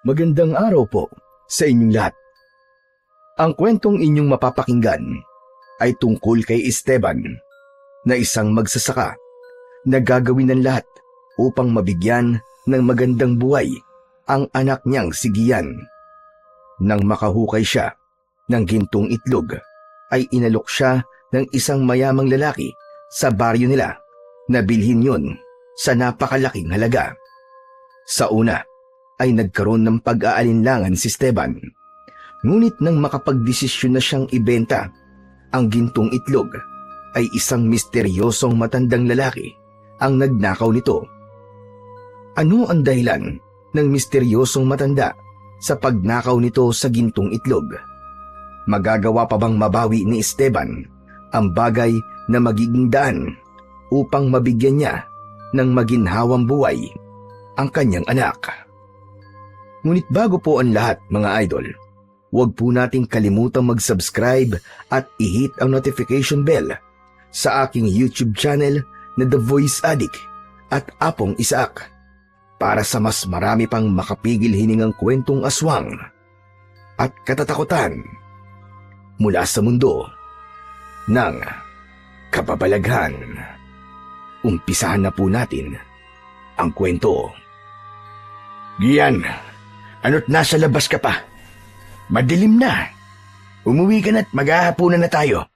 Magandang araw po sa inyong lahat. Ang kwentong inyong mapapakinggan ay tungkol kay Esteban na isang magsasaka na gagawin ng lahat upang mabigyan ng magandang buhay ang anak niyang si Gian. Nang makahukay siya ng gintong itlog, ay inalok siya ng isang mayamang lalaki sa baryo nila na bilhin yun sa napakalaking halaga. Sa una ay nagkaroon ng pag-aalinlangan si Esteban. Ngunit nang makapagdesisyon na siyang ibenta ang gintong itlog, ay isang misteryosong matandang lalaki ang nagnakaw nito. Ano ang dahilan ng misteryosong matanda sa pagnakaw nito sa gintong itlog? Magagawa pa bang mabawi ni Esteban ang bagay na magiging daan upang mabigyan niya ng maginhawang buhay ang kanyang anak? Ngunit bago po ang lahat, mga idol, huwag po nating kalimutang mag-subscribe at i-hit ang notification bell sa aking YouTube channel na The Voice Addict at Apong Isaac para sa mas marami pang makapigil hiningang kwentong aswang at katatakutan mula sa mundo ng kababalaghan. Umpisahan na po natin ang kwento. Gian, ano't nasa labas ka pa? Madilim na. Umuwi ka na't maghahapunan na tayo.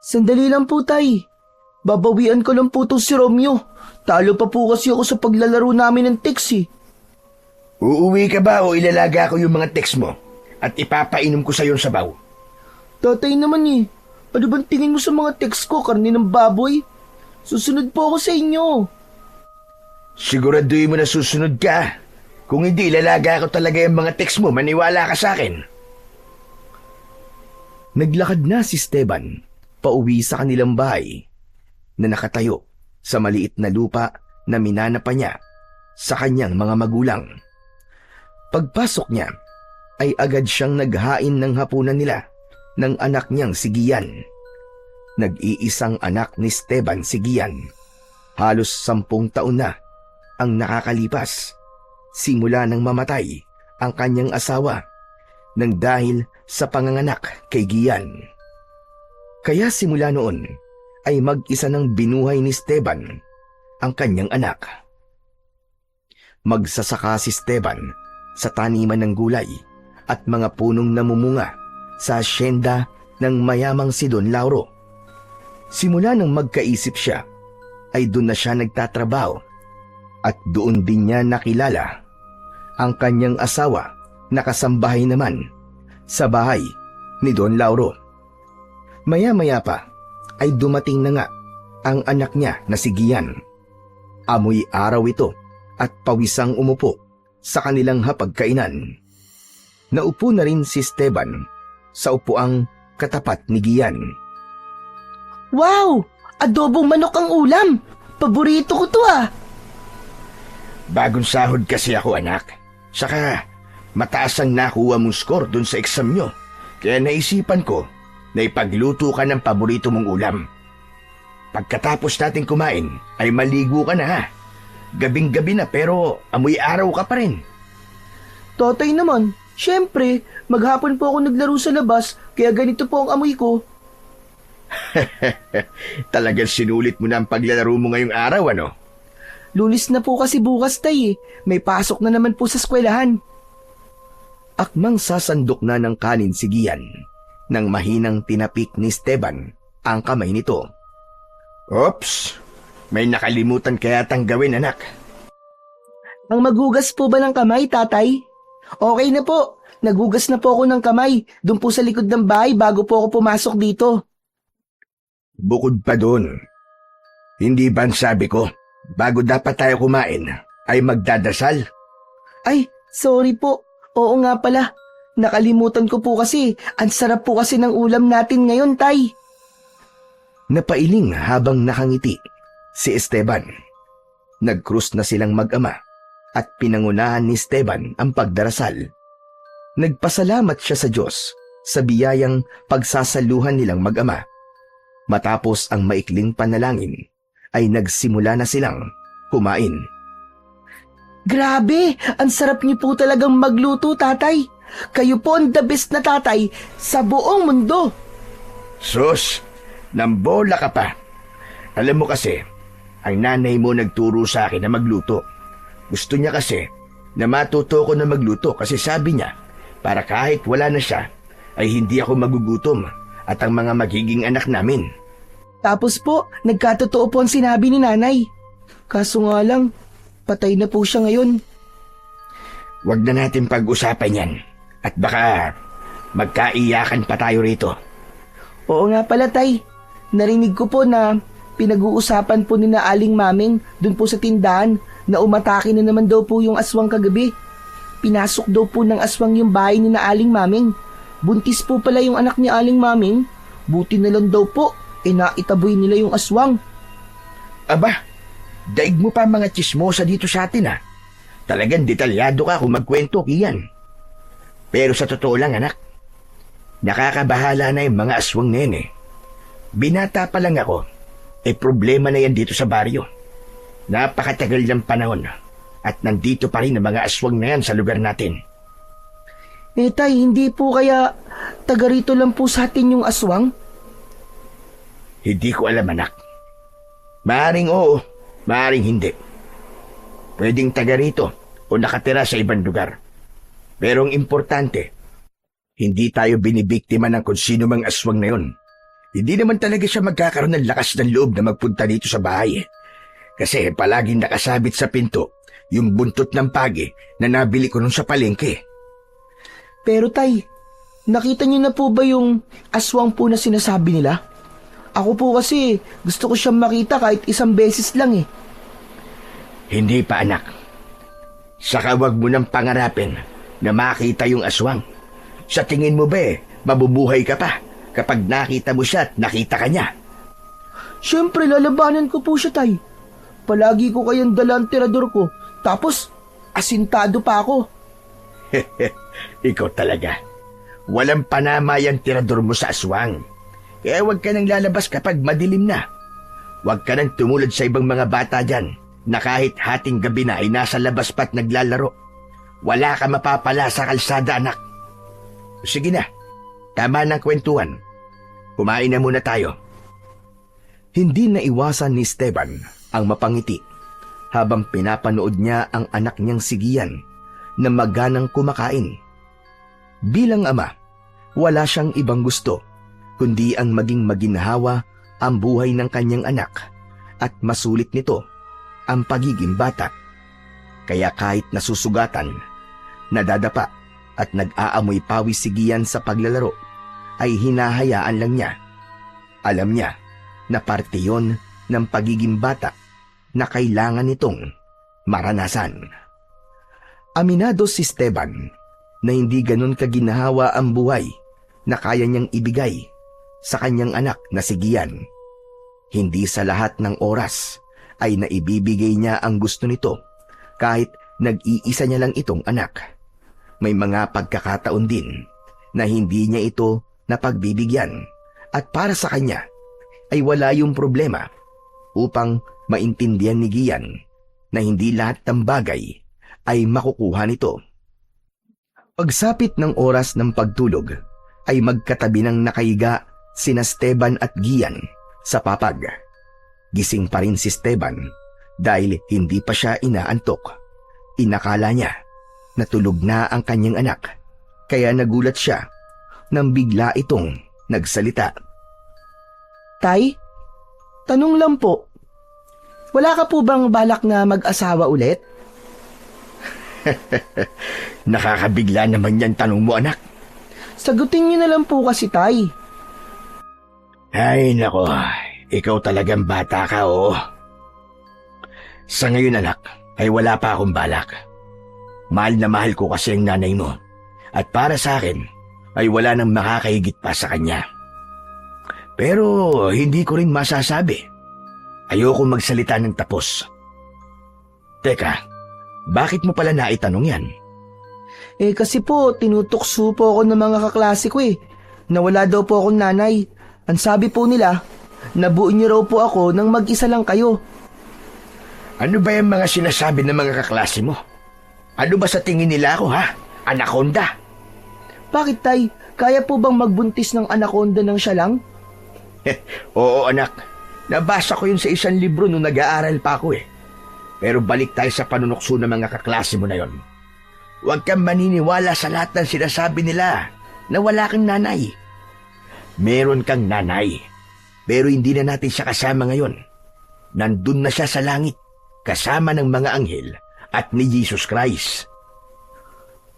Sandali lang po, tay. Babawian ko lang po to si Romeo. Talo pa po kasi ako sa paglalaro namin ng text eh. Uuwi ka ba o ilalaga ko yung mga text mo at ipapainom ko sa yung sabaw? Tatay naman eh. Ano bang tingin mo sa mga text ko, karne ng baboy? Susunod po ako sa inyo. Siguraduhin mo na susunod ka. Kung hindi, ilalaga ko talaga yung mga text mo. Maniwala ka sa akin. Naglakad na si Esteban pauwi sa kanilang bahay na nakatayo sa maliit na lupa na minana pa niya sa kanyang mga magulang. Pagpasok niya ay agad siyang naghain ng hapunan nila ng anak niyang si Gian. Nag-iisang anak ni Esteban si Gian. Halos 10 taon na ang nakakalipas simula nang mamatay ang kanyang asawa nang dahil sa panganganak kay Gian. Kaya simula noon ay mag-isa nang binuhay ni Esteban ang kanyang anak. Magsasaka si Esteban sa taniman ng gulay at mga punong namumunga sa asyenda ng mayamang si Don Lauro. Simula nang magkaisip siya, ay doon na siya nagtatrabaho at doon din niya nakilala ang kanyang asawa na kasambahay naman sa bahay ni Don Lauro. Maya-maya pa ay dumating na nga ang anak niya na si Gian. Amoy araw ito at pawisang umupo sa kanilang hapagkainan. Naupo na rin si Esteban sa upuang katapat ni Gian. Wow! Adobong manok ang ulam! Paborito ko to ah! Bagong sahod kasi ako, anak. Saka, mataas ang nakuha mong score dun sa exam nyo. Kaya naisipan ko na ipagluto ka ng paborito mong ulam. Pagkatapos natin kumain, ay maligo ka na ha. Gabing-gabi na pero amoy araw ka pa rin. Tatay naman, syempre, maghapon po ako naglaro sa labas, kaya ganito po ang amoy ko. Talagang sinulit mo na ang paglalaro mo ngayong araw, ano? Lunis na po kasi bukas, tay eh. May pasok na naman po sa eskwelahan. Akmang sasandok na ng kanin si Gian nang mahinang tinapik ni Esteban ang kamay nito. Oops! May nakalimutan kaya tang gawin, anak. Ang maghugas po ba ng kamay, tatay? Okay na po. Naghugas na po ako ng kamay doon po sa likod ng bahay bago po ako pumasok dito. Bukod pa doon, hindi ba sabi ko, bago dapat tayo kumain, ay magdadasal? Ay, sorry po. Oo nga pala. Nakalimutan ko po kasi. Ang sarap po kasi ng ulam natin ngayon, tay. Napailing habang nakangiti si Esteban. Nagkrus na silang mag-ama at pinangunahan ni Esteban ang pagdarasal. Nagpasalamat siya sa Diyos sa biyayang pagsasaluhan nilang mag-ama. Matapos ang maikling panalangin, ay nagsimula na silang kumain. Grabe, ang sarap niyo po talagang magluto, tatay. Kayo po ang the best na tatay sa buong mundo. Sus, nambola ka pa. Alam mo kasi, ang nanay mo nagturo sa akin na magluto. Gusto niya kasi na matuto ko na magluto kasi sabi niya, para kahit wala na siya, ay hindi ako magugutom at ang mga magiging anak namin. Tapos po, nagkatotoo po ang sinabi ni nanay. Kaso nga lang, patay na po siya ngayon. Huwag na natin pag-usapan yan at baka magkaiyakan pa tayo rito. Oo nga pala, tay. Narinig ko po na pinag-uusapan po ni na Aling Maming dun po sa tindahan na umatake na naman daw po yung aswang kagabi. Pinasok daw po ng aswang yung bahay ni na Aling Maming. Buntis po pala yung anak ni Aling Maming. Buti na lang daw po, naitaboy nila yung aswang. Aba, daig mo pa mga tsismosa dito sa atin ha. Talagang detalyado ka kung magkwento iyan. Pero sa totoo lang anak, nakakabahala na yung mga aswang na yan eh. Binata pa lang ako, problema na yan dito sa baryo. Napakatagal ng panahon at nandito pa rin ang mga aswang na yan sa lugar natin. Tay, hindi po kaya taga rito lang po sa atin yung aswang? Hindi ko alam anak. Maaring oo, maaring hindi. Pwedeng taga rito o nakatira sa ibang lugar. Pero ang importante, hindi tayo binibiktima ng kung sino mang aswang na yun. Hindi naman talaga siya magkakaroon ng lakas ng loob na magpunta dito sa bahay. Kasi palaging nakasabit sa pinto yung buntot ng pagi na nabili ko nun sa palengke. Pero tay, nakita niyo na po ba yung aswang po na sinasabi nila? Ako po kasi gusto ko siyang makita kahit isang beses lang eh. Hindi pa anak. Saka wag mo nang pangarapin na makita yung aswang. Sa tingin mo ba mabubuhay ka pa kapag nakita mo siya at nakita ka niya? Siyempre lalabanan ko po siya, tay. Palagi ko kayang dala ang tirador ko, tapos asintado pa ako. Ikaw talaga. Walang panama yung tirador mo sa aswang. Kaya huwag ka nang lalabas kapag madilim na. Huwag ka nang tumulad sa ibang mga bata dyan na kahit hating gabi na ay nasa labas pa't naglalaro. Wala ka mapapala sa kalsada, anak. Sige na, tama ng kwentuhan. Kumain na muna tayo. Hindi naiwasan ni Esteban ang mapangiti habang pinapanood niya ang anak niyang si Gian na maganang kumakain. Bilang ama, wala siyang ibang gusto kundi ang maging maginhawa ang buhay ng kanyang anak at masulit nito ang pagiging bata. Kaya kahit nasusugatan, nadadapa at nag-aamoy pawis si Gian sa paglalaro, ay hinahayaan lang niya. Alam niya na parte yon ng pagiging bata na kailangan nitong maranasan. Aminado si Esteban na hindi ganun kaginhawa ang buhay na kaya niyang ibigay sa kanyang anak na si Gian. Hindi sa lahat ng oras ay naibibigay niya ang gusto nito kahit nag-iisa niya lang itong anak. May mga pagkakataon din na hindi niya ito napagbibigyan at para sa kanya ay wala yung problema upang maintindihan ni Gian na hindi lahat ng bagay ay makukuha nito. Pagsapit ng oras ng pagtulog ay magkatabi ng nakahiga sina Esteban at Gian sa papag. Gising pa rin si Esteban dahil hindi pa siya inaantok. Inakala niya na tulog na ang kanyang anak, kaya nagulat siya nang bigla itong nagsalita. Tay, tanong lang po, wala ka po bang balak na mag-asawa ulit? Nakakabigla naman yan tanong mo anak. Sagutin niyo na lang po kasi, tay. Ay nako, ikaw talagang bata ka oo. Sa ngayon anak, ay wala pa akong balak. Mahal na mahal ko kasi ang nanay mo. At para sa akin, ay wala nang makakahigit pa sa kanya. Pero hindi ko rin masasabi. Ayoko magsalita ng tapos. Teka, bakit mo pala naitanong yan? Kasi po, tinutukso po ako ng mga kaklase ko na wala daw po akong nanay. Ang sabi po nila, nabuo niyo raw po ako nang mag-isa lang kayo. Ano ba yung mga sinasabi ng mga kaklase mo? Ano ba sa tingin nila ako, ha? Anaconda? Bakit, Tay? Kaya po bang magbuntis ng anaconda ng siya lang? Oo, anak. Nabasa ko yun sa isang libro nung nag-aaral pa ako eh. Pero balik tayo sa panunukso ng mga kaklase mo na yon. Huwag kang maniniwala sa lahat ng sinasabi nila na wala kang nanay. Meron kang nanay, pero hindi na natin siya kasama ngayon. Nandun na siya sa langit, kasama ng mga anghel at ni Jesus Christ.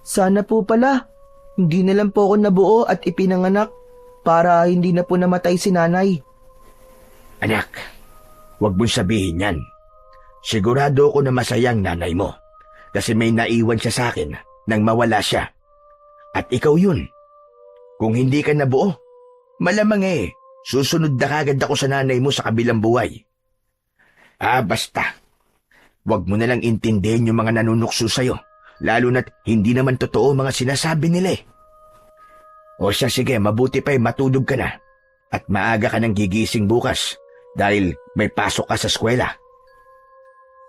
Sana po pala. Hindi na lang po ako nabuo at ipinanganak para hindi na po namatay si nanay. Anak, huwag mong sabihin yan. Sigurado ako na masayang nanay mo kasi may naiwan siya sa akin nang mawala siya. At ikaw yun. Kung hindi ka nabuo, malamang susunod na kagad ako sa nanay mo sa kabilang buhay. Basta. Huwag mo nalang intindihin yung mga nanunukso sa'yo, lalo na't hindi naman totoo mga sinasabi nila eh. O siya, sige, mabuti pa'y matulog ka na at maaga ka nang gigising bukas dahil may pasok ka sa eskwela.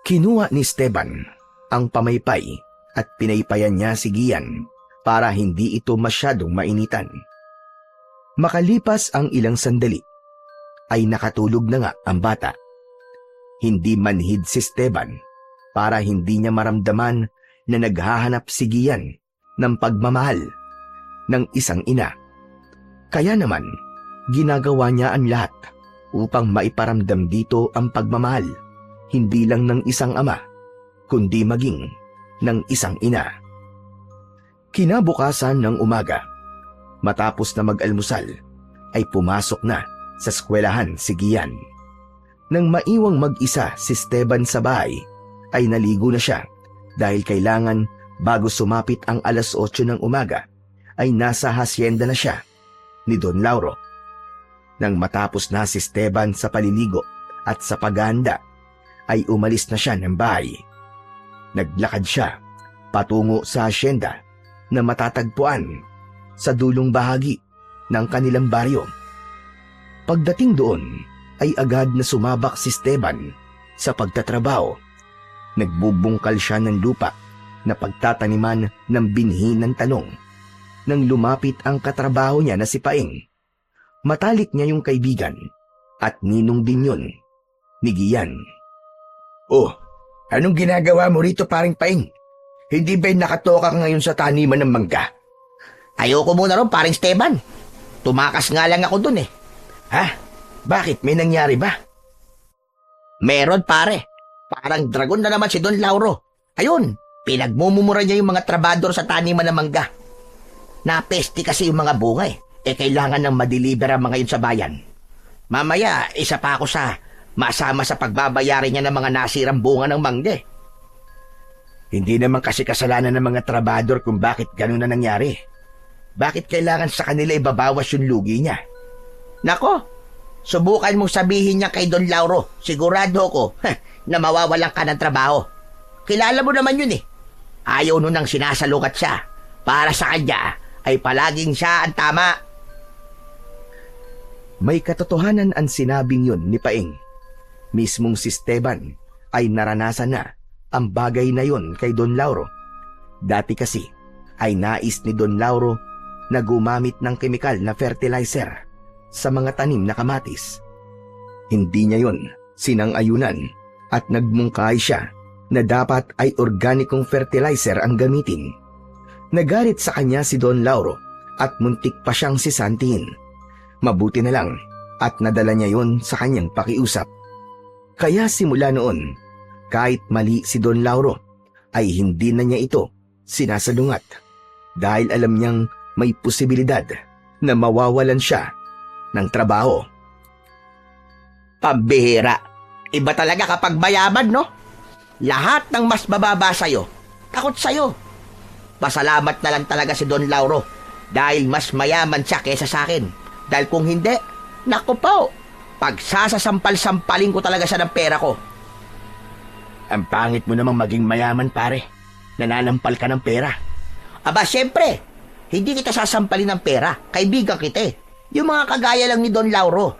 Kinuha ni Esteban ang pamaypay at pinaypayan niya si Gian para hindi ito masyadong mainitan. Makalipas ang ilang sandali, ay nakatulog na nga ang bata. Hindi manhid si Esteban para hindi niya maramdaman na naghahanap si Gian ng pagmamahal ng isang ina. Kaya naman, ginagawa niya ang lahat upang maiparamdam dito ang pagmamahal, hindi lang ng isang ama, kundi maging ng isang ina. Kinabukasan ng umaga, matapos na mag-almusal, ay pumasok na sa eskwelahan si Gian. Nang maiwang mag-isa si Esteban sa bahay, ay naligo na siya dahil kailangan bago sumapit ang alas 8 ng umaga ay nasa hasyenda na siya ni Don Lauro. Nang matapos na si Esteban sa paliligo at sa paghahanda, ay umalis na siya ng bahay. Naglakad siya patungo sa hasyenda na matatagpuan sa dulong bahagi ng kanilang baryo. Pagdating doon, ay agad na sumabak si Esteban sa pagtatrabaho. Nagbubungkal siya ng lupa na pagtataniman ng binhi ng talong. Nang lumapit ang katrabaho niya na si Paeng, matalik niya yung kaibigan at ninong din yun ni Gian. Oh, anong ginagawa mo rito, paring Paeng? Hindi ba'y nakatoka ka ngayon sa taniman ng mangga? Ayoko muna ron, paring Esteban. Tumakas nga lang ako dun eh. Ha? Bakit? May nangyari ba? Meron, pare. Parang dragon na naman si Don Lauro. Ayun, pinagmumumura niya yung mga trabador sa taniman ng mangga. Napesti kasi yung mga bunga eh. Kailangan ng madeliver ang mga yun sa bayan. Mamaya, isa pa ako sa masama sa pagbabayari niya ng mga nasirang bunga ng mangga eh. Hindi naman kasi kasalanan ng mga trabador kung bakit ganun na nangyari. Bakit kailangan sa kanila ibabawas yung lugi niya? Nako, subukan mong sabihin niya kay Don Lauro. Sigurado ko na mawawalan ka ng trabaho. Kilala mo naman yun eh. Ayaw nun nang sinasalungat siya. Para sa kanya ay palaging siya ang tama. May katotohanan ang sinabing yun ni Paeng. Mismong si Esteban ay naranasan na ang bagay na yun kay Don Lauro. Dati kasi ay nais ni Don Lauro na gumamit ng kemikal na fertilizer sa mga tanim na kamatis. Hindi niya yun sinang-ayunan at nagmungkahi siya na dapat ay organikong fertilizer ang gamitin. Nagalit sa kanya si Don Lauro at muntik pa siyang sisantiin. Mabuti na lang at nadala niya yon sa kanyang pakiusap. Kaya simula noon, kahit mali si Don Lauro, ay hindi na niya ito sinasalungat dahil alam niyang may posibilidad na mawawalan siya ng trabaho. Pambihira. Iba talaga kapag mayaman, no? Lahat ng mas bababa sa'yo, takot sa'yo. Pasalamat na lang talaga si Don Lauro dahil mas mayaman siya kesa sa akin. Dahil kung hindi, naku po, pagsasasampal-sampalin ko talaga siya ng pera ko. Ang pangit mo namang maging mayaman, pare. Nananampal ka ng pera. Aba, syempre, hindi kita sasampalin ng pera. Kaibigan kita eh. Yung mga kagaya lang ni Don Lauro.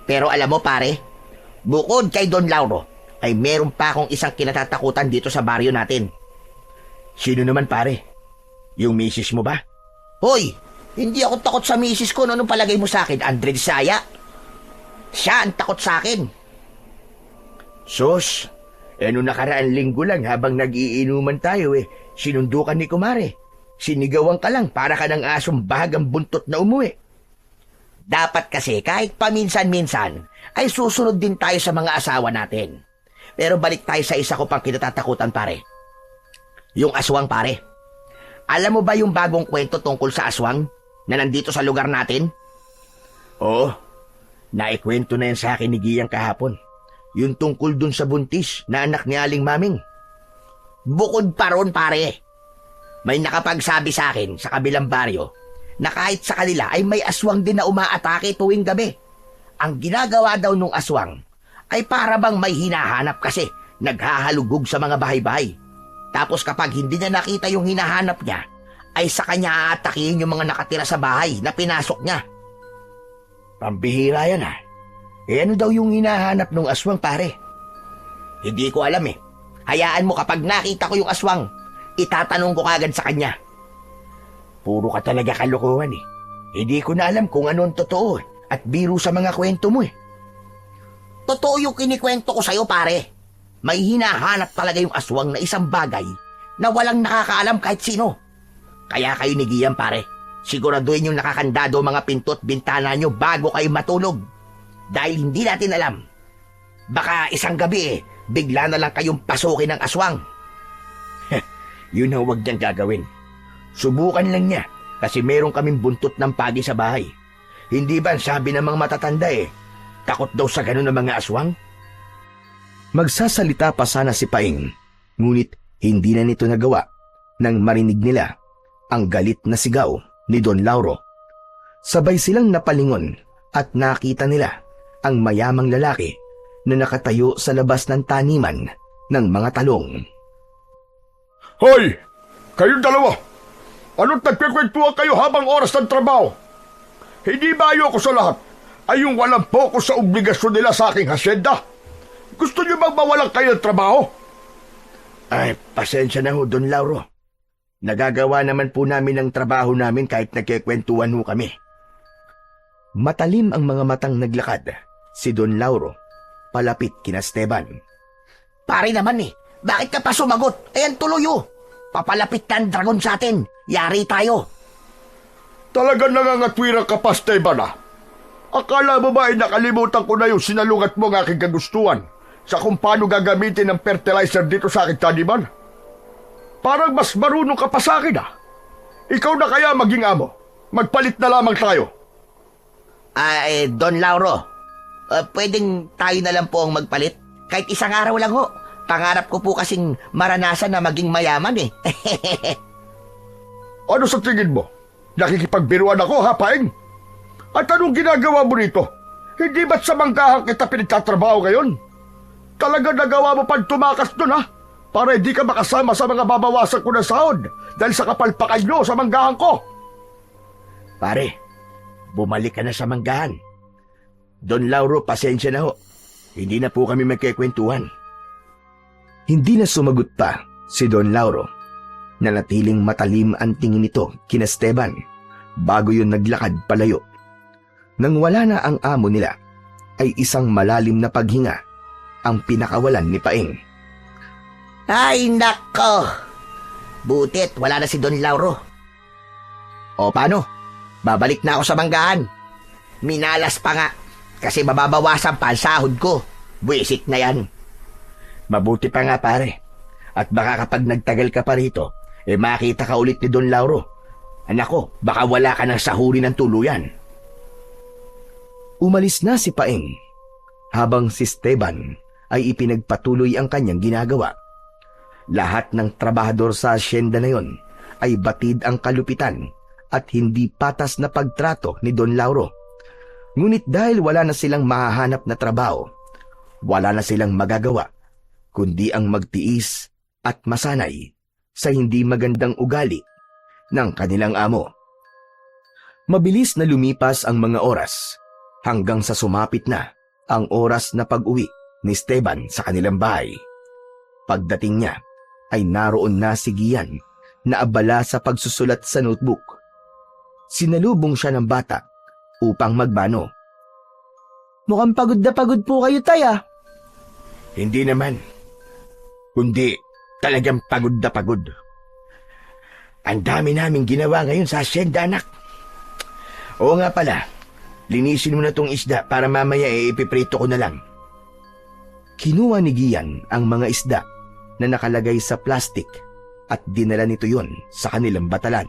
Pero alam mo, pare, bukod kay Don Lauro, ay meron pa akong isang kinatatakutan dito sa baryo natin. Sino naman pare? Yung misis mo ba? Hoy, hindi ako takot sa misis ko. Anong palagay mo sa akin, Andre Disaya? Siya ang takot sa akin. Sus, nung nakaraan linggo lang habang nag-iinuman tayo sinundo ka ni kumare. Sinigawan ka lang para ka ng asong bahagang buntot na umuwi. Dapat kasi kahit paminsan-minsan ay susunod din tayo sa mga asawa natin. Pero balik tayo sa isa ko pang kinatatakutan, pare. Yung aswang, pare. Alam mo ba yung bagong kwento tungkol sa aswang na nandito sa lugar natin? Oo, naikwento na yan sa akin ni Giyang kahapon. Yung tungkol dun sa buntis na anak ni Aling Maming. Bukod pa ron, pare. May nakapagsabi sa akin sa kabilang baryo na kahit sa kanila ay may aswang din na umaatake tuwing gabi. Ang ginagawa daw nung aswang ay para bang may hinahanap kasi naghahalugog sa mga bahay-bahay. Tapos kapag hindi niya nakita yung hinahanap niya, ay sa kanya aatakihin yung mga nakatira sa bahay na pinasok niya. Pambihira yan ano daw yung hinahanap ng aswang pare? Hindi ko alam eh. Hayaan mo kapag nakita ko yung aswang, itatanong ko kagad sa kanya. Puro ka talaga kalokohan Hindi ko na alam kung ano ang totoo at biro sa mga kwento mo Totoo yung kinikwento ko sa'yo, pare. May hinahanap talaga yung aswang na isang bagay na walang nakakaalam kahit sino. Kaya kayo ni Gian, pare, siguraduhin yung nakakandado mga pinto at bintana nyo bago kayo matulog. Dahil hindi natin alam. Baka isang gabi bigla na lang kayong pasukin ng aswang. Yun ang huwag niyang gagawin. Subukan lang niya kasi meron kaming buntot ng pagi sa bahay. Hindi ba sabi ng mga matatanda takot daw sa ganun ng mga aswang? Magsasalita pa sana si Paing, ngunit hindi na nito nagawa nang marinig nila ang galit na sigaw ni Don Lauro. Sabay silang napalingon at nakita nila ang mayamang lalaki na nakatayo sa labas ng taniman ng mga talong. Hoy! Kayong dalawa! Ano't nagpikwentuhan kayo habang oras ng trabaho? Hindi ba ayoko sa lahat ay yung walang focus sa obligasyon nila sa aking hasyenda? Gusto niyo bang mawalan kayo ng trabaho? Ay, pasensya na ho, Don Lauro. Nagagawa naman po namin ang trabaho namin kahit nagkikwentuhan ho kami. Matalim ang mga matang naglakad si Don Lauro palapit kina Esteban. Pare naman bakit ka pa sumagot? Ayan tuloy Papalapit na ang dragon sa atin. Yari tayo. Talagang nangangatwirang ka pa, Esteban Akala mo ba ay nakalimutan ko na yung sinalungat mo ng aking kagustuhan sa kung paano gagamitin ng fertilizer dito sa aking taniman? Parang mas marunong ka pa sa akin Ikaw na kaya maging amo. Magpalit na lamang tayo. Don Lauro, pwedeng tayo na lang po ang magpalit? Kahit isang araw lang ho. Pangarap ko po kasing maranasan na maging mayaman Ano sa tingin mo? Nakikipagbiruan ako, Paing? At anong ginagawa mo rito? Hindi ba't sa manggahan kita pinagtatrabaho ngayon? Talaga nagawa mo pang tumakas doon, para hindi ka makasama sa mga babawasan ko ng sahod dahil sa kapalpakan nyo sa manggahan ko. Pare, bumalik ka na sa manggahan. Don Lauro, pasensya na ho. Hindi na po kami magkikwentuhan. Hindi na sumagot pa si Don Lauro. Nanatiling matalim ang tingin nito kina Esteban bago yun naglakad palayo. Nang wala na ang amo nila, ay isang malalim na paghinga ang pinakawalan ni Paing. Ay, nako! Butit, wala na si Don Lauro. O paano? Babalik na ako sa manggahan. Minalas pa nga, kasi mababawasan pa ang sahod ko. Buisit na yan. Mabuti pa nga pare. At baka kapag nagtagal ka pa rito, makita ka ulit ni Don Lauro. Anak ko, baka wala ka ng sahuri ng tuluyan. Umalis na si Paing, habang si Esteban ay ipinagpatuloy ang kanyang ginagawa. Lahat ng trabahador sa asyenda na yon ay batid ang kalupitan at hindi patas na pagtrato ni Don Lauro. Ngunit dahil wala na silang mahahanap na trabaho, wala na silang magagawa, kundi ang magtiis at masanay sa hindi magandang ugali ng kanilang amo. Mabilis na lumipas ang mga oras hanggang sa sumapit na ang oras na pag-uwi ni Esteban sa kanilang bahay. Pagdating niya ay naroon na si Gian na abala sa pagsusulat sa notebook. Sinalubong siya ng bata upang magmano. Mukhang pagod na pagod po kayo, tay ah. Hindi naman. Kundi talagang pagod na pagod. Ang dami naming ginawa ngayon sa asyenda, anak. Oo nga pala, linisin mo na tong isda para mamaya ipiprito ko na lang. Kinuha ni Gian ang mga isda na nakalagay sa plastik at dinala nito yon sa kanilang batalan.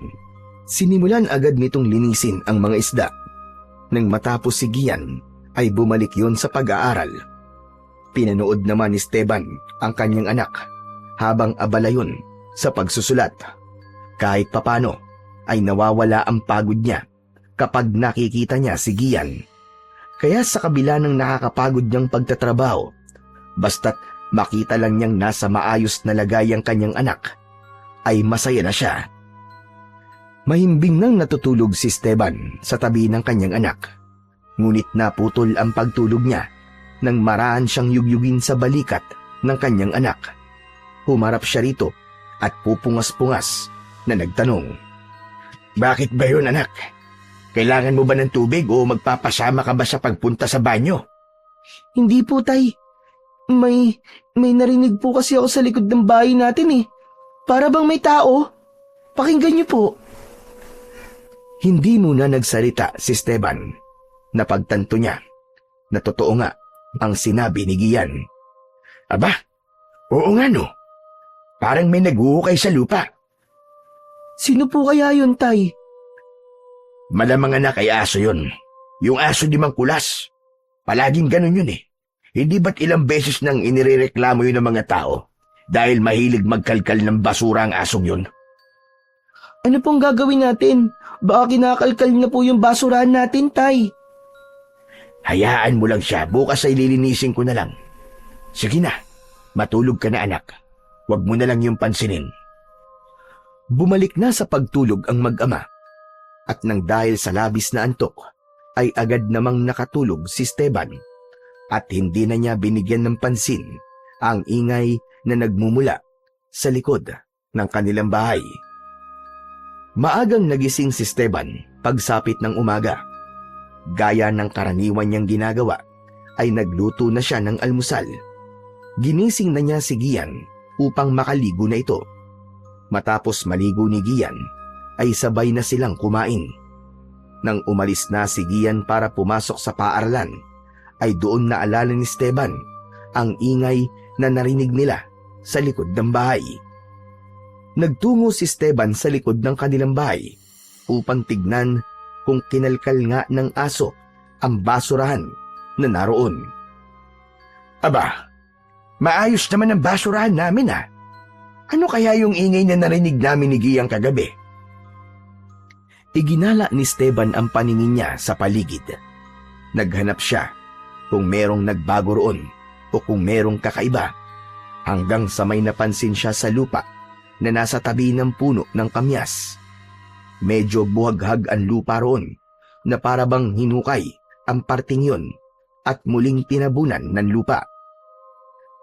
Sinimulan agad nitong linisin ang mga isda. Nang matapos si Gian, ay bumalik yon sa pag-aaral. Pinanood naman ni Esteban ang kanyang anak habang abala yon sa pagsusulat. Kahit papano ay nawawala ang pagod niya kapag nakikita niya si Gian. Kaya sa kabila ng nakakapagod niyang pagtatrabaho, basta't makita lang niyang nasa maayos na lagay ang kanyang anak, ay masaya na siya. Mahimbing nang natutulog si Esteban sa tabi ng kanyang anak. Ngunit naputol ang pagtulog niya nang maraan siyang yugyugin sa balikat ng kanyang anak. Humarap siya rito at pupungas-pungas na nagtanong. Bakit ba yun, anak? Kailangan mo ba ng tubig o magpapasama ka ba sa pagpunta sa banyo? Hindi po, tay. May narinig po kasi ako sa likod ng bahay natin eh. Para bang may tao. Pakinggan niyo po. Hindi muna nagsalita si Esteban. Napagtanto niya na totoo nga ang sinabi ni Gian. Aba, oo nga no. Parang may naghuhukay sa lupa. Sino po kaya yun, tay? Malamang anak ay aso yun. Yung aso di mang kulas. Palaging ganun yun eh. Hindi ba't ilang beses nang inirereklamo yun ng mga tao dahil mahilig magkalkal ng basura ang asong yun? Ano pong gagawin natin? Baka kinakalkal na po yung basurahan natin, tay. Hayaan mo lang siya. Bukas ay lilinisin ko na lang. Sige na. Matulog ka na, anak. Huwag mo na lang yung pansinin. Bumalik na sa pagtulog ang mag-ama. At nang dahil sa labis na antok, ay agad namang nakatulog si Esteban. At hindi na niya binigyan ng pansin ang ingay na nagmumula sa likod ng kanilang bahay. Maagang nagising si Esteban pagsapit ng umaga. Gaya ng karaniwan niyang ginagawa, ay nagluto na siya ng almusal. Ginising na niya si Gian upang makaligo na ito. Matapos maligo ni Gian, ay sabay na silang kumain. Nang umalis na si Gian para pumasok sa paaralan, ay doon naalala ni Esteban ang ingay na narinig nila sa likod ng bahay. Nagtungo si Esteban sa likod ng kanilang bahay upang tignan kung kinalkal nga ng aso ang basurahan na naroon. Aba, maayos naman ang basurahan namin ah. Ano kaya yung ingay na narinig namin ni Giyang kagabi? Iginala ni Esteban ang paningin niya sa paligid. Naghanap siya kung merong nagbago roon o kung merong kakaiba, hanggang sa may napansin siya sa lupa na nasa tabi ng puno ng kamyas. Medyo buhaghag ang lupa roon na para bang hinukay ang parting yun at muling tinabunan ng lupa.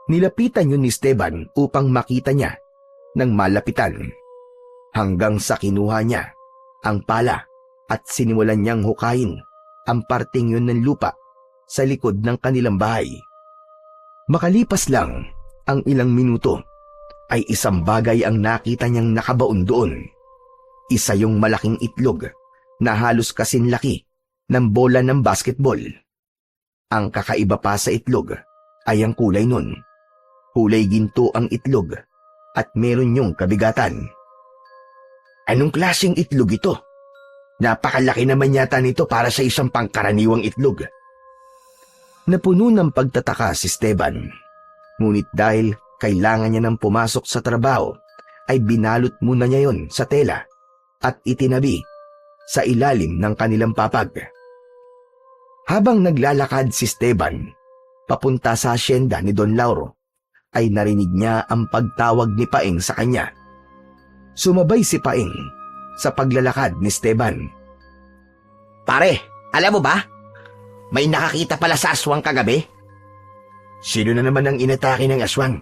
Nilapitan yun ni Esteban upang makita niya ng malapitan, hanggang sa kinuha niya ang pala at sinimulan niyang hukayin ang parting yun ng lupa sa likod ng kanilang bahay. Makalipas lang ang ilang minuto, ay isang bagay ang nakita niyang nakabaon doon. Isa yung malaking itlog na halos kasing laki ng bola ng basketball. Ang kakaiba pa sa itlog ay ang kulay nun. Kulay ginto ang itlog at meron yung kabigatan. Anong klaseng itlog ito? Napakalaki naman yata nito para sa isang pangkaraniwang itlog. Napuno ng pagtataka si Esteban. Ngunit dahil kailangan niya nang pumasok sa trabaho, ay binalot muna niya yon sa tela at itinabi sa ilalim ng kanilang papag. Habang naglalakad si Esteban papunta sa asyenda ni Don Lauro, ay narinig niya ang pagtawag ni Paeng sa kanya. Sumabay si Paeng sa paglalakad ni Esteban. Pare, alam mo ba? May nakakita pala sa aswang kagabi. Sino na naman ang inatake ng aswang?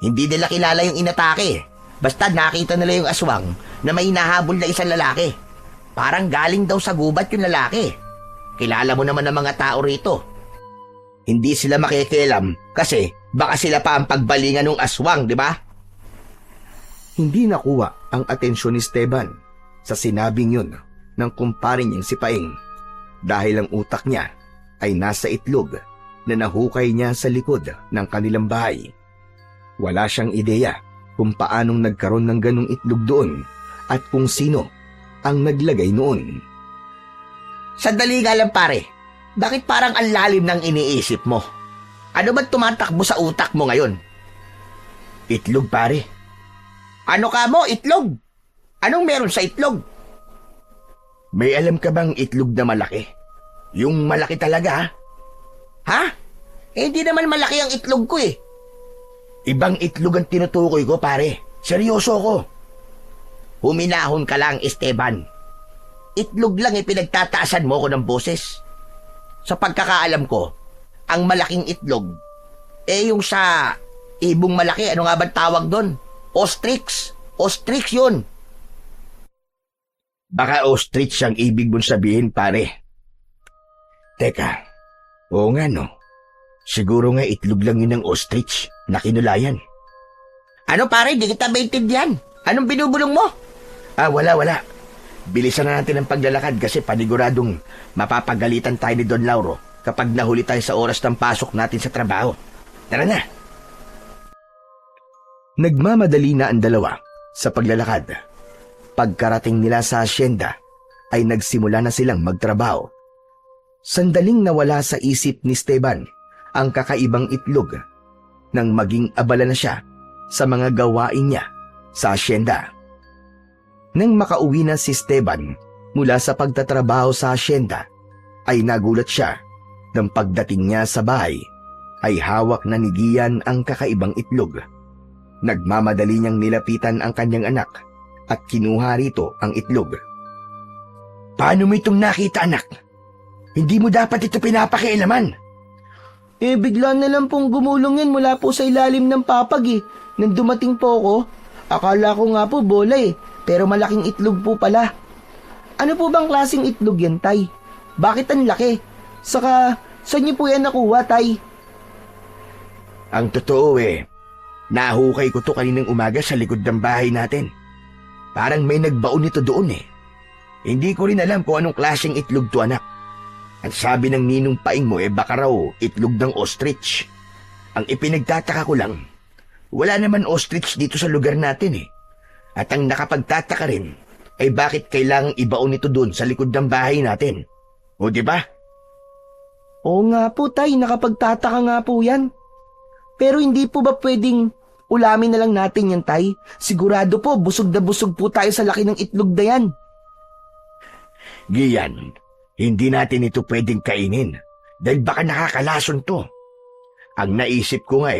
Hindi nila kilala yung inatake. Basta nakita nila yung aswang na may nahabol na isang lalaki. Parang galing daw sa gubat yung lalaki. Kilala mo naman ang mga tao rito. Hindi sila makikialam kasi baka sila pa ang pagbalingan ng aswang, di ba? Hindi nakuha ang atensyon ni Esteban sa sinabing yun ng kumpare niyang si Paing dahil ang utak niya ay nasa itlog na nahukay niya sa likod ng kanilang bahay. Wala siyang ideya kung paanong nagkaroon ng ganong itlog doon at kung sino ang naglagay noon. Sandali nga lang pare, bakit parang ang lalim ng iniisip mo? Ano ba tumatakbo sa utak mo ngayon? Itlog, pare. Ano ka mo, itlog? Anong meron sa itlog? May alam ka bang itlog na malaki? Yung malaki talaga, Ha? Eh, hindi naman malaki ang itlog ko eh. Ibang itlog ang tinutukoy ko, pare. Seryoso ko. Huminahon ka lang, Esteban. Itlog lang pinagtataasan mo ko ng boses. Sa pagkakaalam ko, ang malaking itlog, yung sa ibong malaki, ano nga ba tawag doon? Ostrich. Ostrich yun. Baka ostrich ang ibig mong sabihin, pare. Teka, oo nga no. Siguro nga itlog lang yun ng ostrich na kinulayan. Ano pare, di kita maintindihan. Anong binubulong mo? Wala. Bilisan na natin ang paglalakad kasi paniguradong mapapagalitan tayo ni Don Lauro kapag nahuli tayo sa oras ng pasok natin sa trabaho. Tara na. Nagmamadali na ang dalawa sa paglalakad. Pagkarating nila sa asyenda ay nagsimula na silang magtrabaho. Sandaling nawala sa isip ni Esteban ang kakaibang itlog nang maging abala na siya sa mga gawain niya sa asyenda. Nang makauwi na si Esteban mula sa pagtatrabaho sa asyenda, ay nagulat siya nang pagdating niya sa bahay ay hawak na ni Gian ang kakaibang itlog. Nagmamadali niyang nilapitan ang kanyang anak at kinuha rito ang itlog. Paano mo itong nakita, anak? Hindi mo dapat ito pinapakialaman. Bigla na lang pong gumulong yan mula po sa ilalim ng papag Nang dumating po ako, akala ko nga po bola pero malaking itlog po pala. Ano po bang klaseng itlog yan, Tay? Bakit ang laki? Saka, saan niyo po yan nakuha, Tay? Ang totoo nahukay ko to kaninang umaga sa likod ng bahay natin. Parang may nagbaon nito doon Hindi ko rin alam kung anong klaseng itlog to, anak. Ang sabi ng ninong Paing mo baka raw itlog ng ostrich. Ang ipinagtataka ko lang, wala naman ostrich dito sa lugar natin At ang nakapagtataka rin ay bakit kailangang ibaon nito doon sa likod ng bahay natin. O di ba? Oo nga po, Tay, nakapagtataka nga po yan. Pero hindi po ba pwedeng ulamin na lang natin yan, Tay? Sigurado po, busog na busog po tayo sa laki ng itlog na yan. Gian, hindi natin ito pwedeng kainin dahil baka nakakalason to. Ang naisip ko nga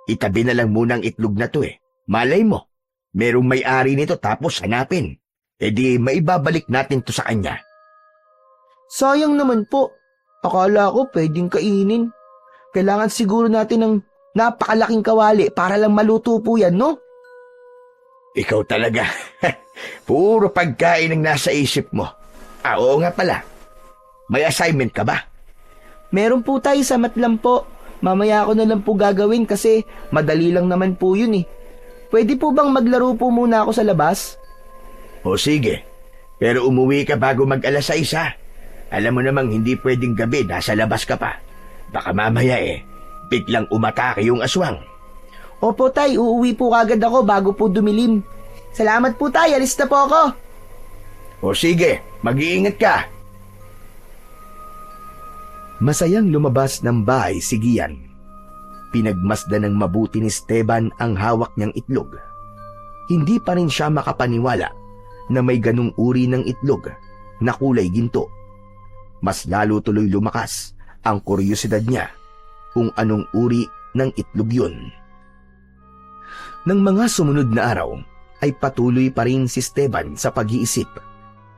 itabi na lang muna ang itlog na to Malay mo, merong may-ari nito tapos hanapin. Di maibabalik natin to sa kanya. Sayang naman po. Akala ko pwedeng kainin. Kailangan siguro natin ng napakalaking kawali para lang maluto po yan, no? Ikaw talaga. Puro pagkain ang nasa isip mo. Oo nga pala. May assignment ka ba? Meron po, Tay, samat lang po. Mamaya ako na lang po gagawin kasi madali lang naman po yun Pwede po bang maglaro po muna ako sa labas? O sige, pero umuwi ka bago mag-alas 6 Alam mo namang hindi pwedeng gabi nasa labas ka pa. Baka mamaya biglang umatake yung aswang. Opo, Tay, uuwi po kagad ako bago po dumilim. Salamat po, Tay, alis na po ako. O sige, mag-iingat ka. Masayang lumabas ng bahay si Gian. Pinagmasdan ng mabuti ni Esteban ang hawak niyang itlog. Hindi pa rin siya makapaniwala na may ganung uri ng itlog na kulay ginto. Mas lalo tuloy lumakas ang kuryosidad niya kung anong uri ng itlog yun. Nang mga sumunod na araw ay patuloy pa rin si Esteban sa pag-iisip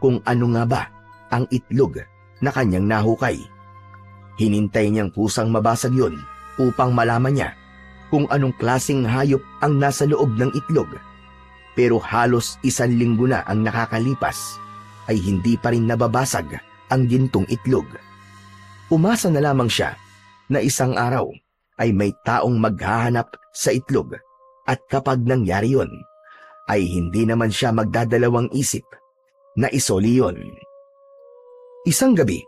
kung ano nga ba ang itlog na kanyang nahukay. Hinintay niyang pusang mabasag yun upang malaman niya kung anong klaseng hayop ang nasa loob ng itlog. Pero halos 1 linggo na ang nakakalipas ay hindi pa rin nababasag ang gintong itlog. Umasa na lamang siya na isang araw ay may taong maghahanap sa itlog at kapag nangyari yon, ay hindi naman siya magdadalawang isip na isoli yon. Isang gabi,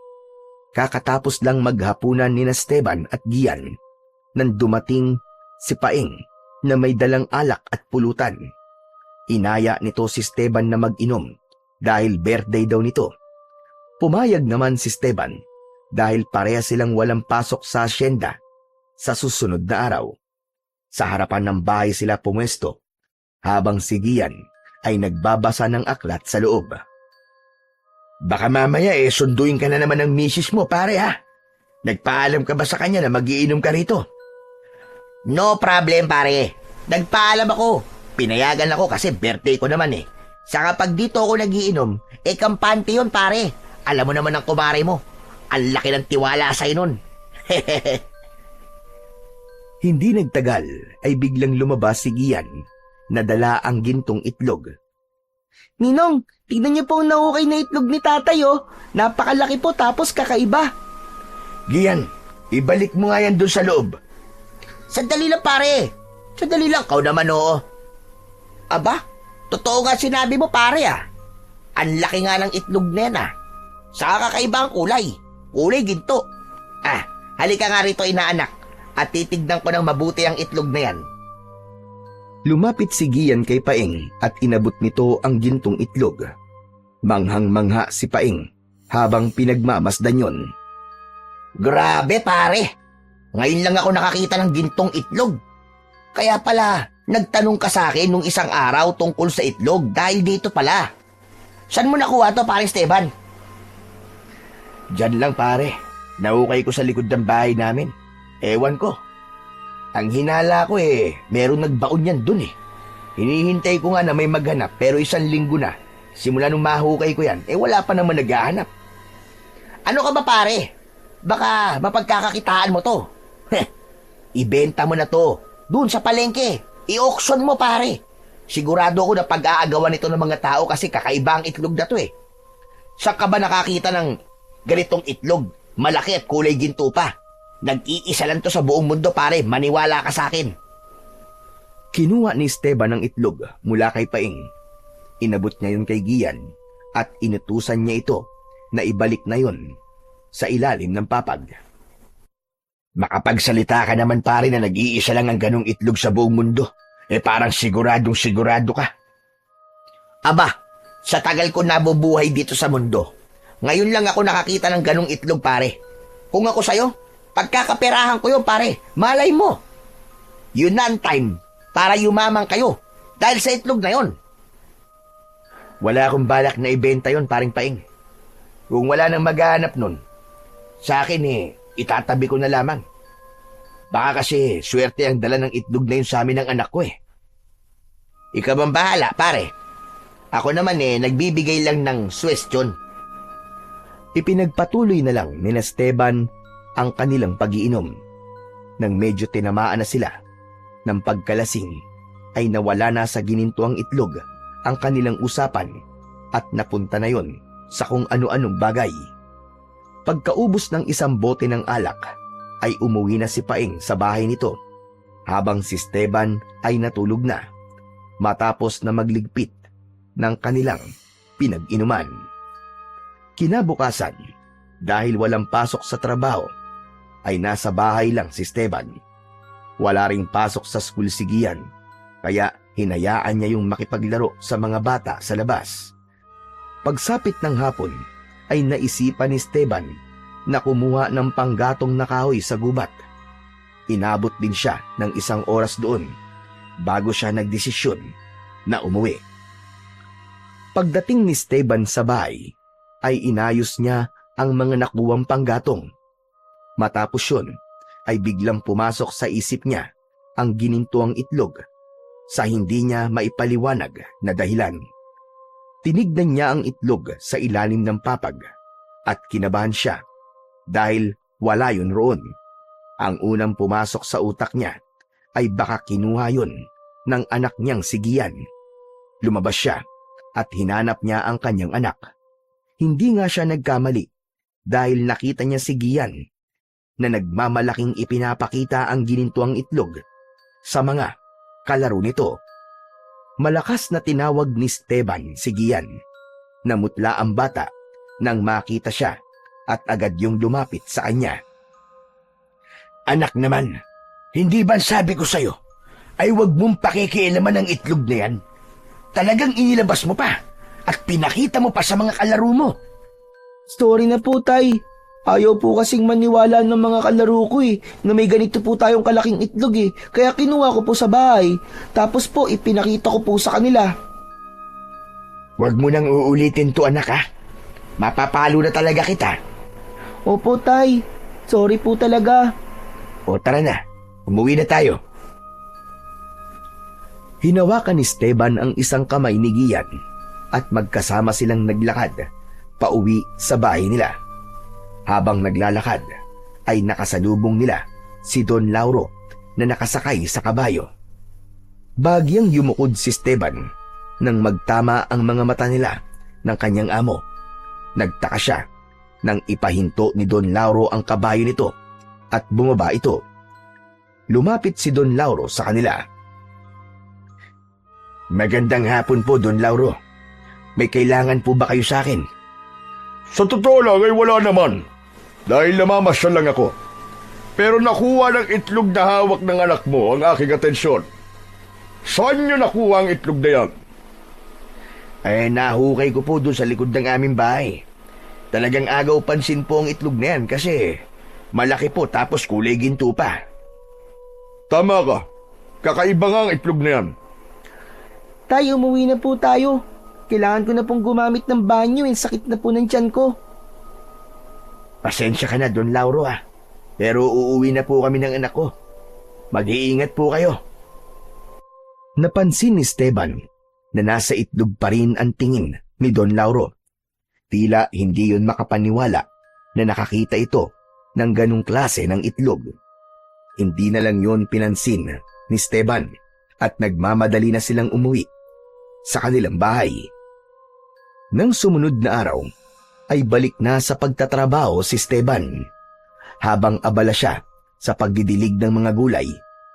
kakatapos lang maghapunan ni Esteban at Gian nang dumating si Paeng na may dalang alak at pulutan. Inaya nito si Esteban na mag-inom dahil birthday daw nito. Pumayag naman si Esteban dahil pareha silang walang pasok sa asyenda sa susunod na araw. Sa harapan ng bahay sila pumwesto habang si Gian ay nagbabasa ng aklat sa loob. Baka mamaya sunduin ka na naman ng misis mo, pare ha? Nagpaalam ka ba sa kanya na magiinom ka rito? No problem, pare. Nagpaalam ako. Pinayagan ako kasi birthday ko naman eh. Saka pag dito ako nagiinom, kampante yun, pare. Alam mo naman ang kumare mo. Ang laki ng tiwala sa'yo nun. Hindi nagtagal ay biglang lumabas si Gian na dala ang gintong itlog. Ninong, tignan niyo po ang nahukay na itlog ni tatay oh. Napakalaki po tapos kakaiba. Gian, ibalik mo nga yan dun sa loob. Sandali lang, pare. Sandali lang. Kau naman, oo. Aba, totoo nga sinabi mo, pare ah. Ang laki nga ng itlog na yan ah. Saka kakaiba ang kulay. Kulay ginto. Halika nga rito, inaanak. At titignan ko ng mabuti ang itlog na yan. Lumapit si Gian kay Paeng at inabot nito ang gintong itlog. Manghang-mangha si Paeng habang pinagmamasdan yon. Grabe, pare. Ngayon lang ako nakakita ng gintong itlog. Kaya pala, nagtanong ka sa akin nung isang araw tungkol sa itlog dahil dito pala. Saan mo nakuha to, pare Esteban? Diyan lang, pare. Nahukay ko sa likod ng bahay namin. Ewan ko. Ang hinala ko meron nagbaon yan dun eh. Hinihintay ko nga na may maghanap pero 1 linggo na. Simula nung mahukay ko yan, wala pa naman naghahanap. Ano ka ba, pare? Baka mapagkakakitaan mo to. Ibenta mo na to. Doon sa palengke. I-auction mo, pare. Sigurado ako na pag-aagawan ito ng mga tao kasi kakaiba ang itlog na to eh. Saan ka ba nakakita ng ganitong itlog? Malaki at kulay ginto pa. Nag-iisa lang to sa buong mundo, pare. Maniwala ka sa akin. Kinuha ni Esteban ang itlog mula kay Paeng. Inabot niya yun kay Gian at inutusan niya ito na ibalik na yun sa ilalim ng papag. Makapagsalita ka naman, pare, na nag-iisa lang ang ganong itlog sa buong mundo. Parang siguradong sigurado ka. Aba, sa tagal ko nabubuhay dito sa mundo, ngayon lang ako nakakita ng ganong itlog, pare. Kung ako sa'yo, pagkakaperahan ko yun, pare. Malay mo. Yun na ang time para yumaman kayo dahil sa itlog na yon. Wala akong balak na ibenta yon, paring Paeng. Kung wala nang maghahanap nun, sa akin itatabi ko na lamang. Baka kasi swerte ang dala ng itlog na yun sa amin ng anak ko Ikaw bang bahala, pare? Ako naman nagbibigay lang ng suwestyon. Ipinagpatuloy na lang ni Esteban ang kanilang pag-iinom. Nang medyo tinamaan na sila ng pagkalasing, ay nawala na sa ginintuang itlog ang kanilang usapan at napunta na yon sa kung ano-anong bagay. Pagkaubos ng 1 bote ng alak, ay umuwi na si Paeng sa bahay nito, habang si Esteban ay natulog na, matapos na magligpit ng kanilang pinag-inuman. Kinabukasan, dahil walang pasok sa trabaho, ay nasa bahay lang si Esteban. Wala ring pasok sa school si Gian, kaya hinayaan niya yung makipaglaro sa mga bata sa labas. Pagsapit ng hapon, ay naisipan ni Esteban na kumuha ng panggatong na kahoy sa gubat. Inabot din siya ng 1 oras doon bago siya nagdesisyon na umuwi. Pagdating ni Esteban sa bahay, ay inayos niya ang mga nakuwang panggatong. Matapos yun, ay biglang pumasok sa isip niya ang ginintuang itlog sa hindi niya maipaliwanag na dahilan. Tinignan niya ang itlog sa ilalim ng papag at kinabahan siya dahil wala yun roon. Ang unang pumasok sa utak niya ay baka kinuha yun ng anak niyang si Gian. Lumabas siya at hinanap niya ang kanyang anak. Hindi nga siya nagkamali dahil nakita niya si Gian na nagmamalaking ipinapakita ang ginintuang itlog sa mga kalaro nito. Malakas na tinawag ni Esteban si Gian. Namutla ang bata nang makita siya at agad yung lumapit sa kanya. Anak naman, hindi ba sabi ko sa'yo ay huwag mong pakikialaman ang itlog na yan? Talagang inilabas mo pa at pinakita mo pa sa mga kalaro mo. Story na po, Tay. Ayaw po kasing maniwala ng mga kalaro ko na may ganito po tayong kalaking itlog Kaya kinuha ko po sa bahay. Tapos po ipinakita ko po sa kanila. Huwag mo nang uulitin to, anak, ha? Mapapalo na talaga kita. Opo, Tay. Sorry po talaga. O tara na, umuwi na tayo. Hinawakan ni Esteban ang isang kamay ni Gian at magkasama silang naglakad pauwi sa bahay nila. Habang naglalakad ay nakasalubong nila si Don Lauro na nakasakay sa kabayo. Bagyang yumukod si Esteban nang magtama ang mga mata nila ng kanyang amo. Nagtaka siya nang ipahinto ni Don Lauro ang kabayo nito at bumaba ito. Lumapit si Don Lauro sa kanila. Magandang hapon po, Don Lauro. May kailangan po ba kayo sa akin? Sa totoo lang ay wala naman. Dahil namamasyal lang ako. Pero nakuha ng itlog na hawak ng anak mo ang aking atensyon. Saan niyo nakuha ang itlog na yan? Nahukay ko po doon sa likod ng aming bahay. Talagang agaw pansin po ang itlog na yan kasi malaki po tapos kulay ginto pa. Tama ka. Kakaiba nga ang itlog na yan. Tay, umuwi na po tayo. Kailangan ko na pong gumamit ng banyo sakit na po ng tiyan ko. Pasensya ka na, Don Lauro, Pero uuwi na po kami ng anak ko. Mag-iingat po kayo. Napansin ni Esteban na nasa itlog pa rin ang tingin ni Don Lauro. Tila hindi yun makapaniwala na nakakita ito ng ganong klase ng itlog. Hindi na lang yun pinansin ni Esteban at nagmamadali na silang umuwi sa kanilang bahay. Nang sumunod na araw, ay balik na sa pagtatrabaho si Esteban. Habang abala siya sa pagdidilig ng mga gulay,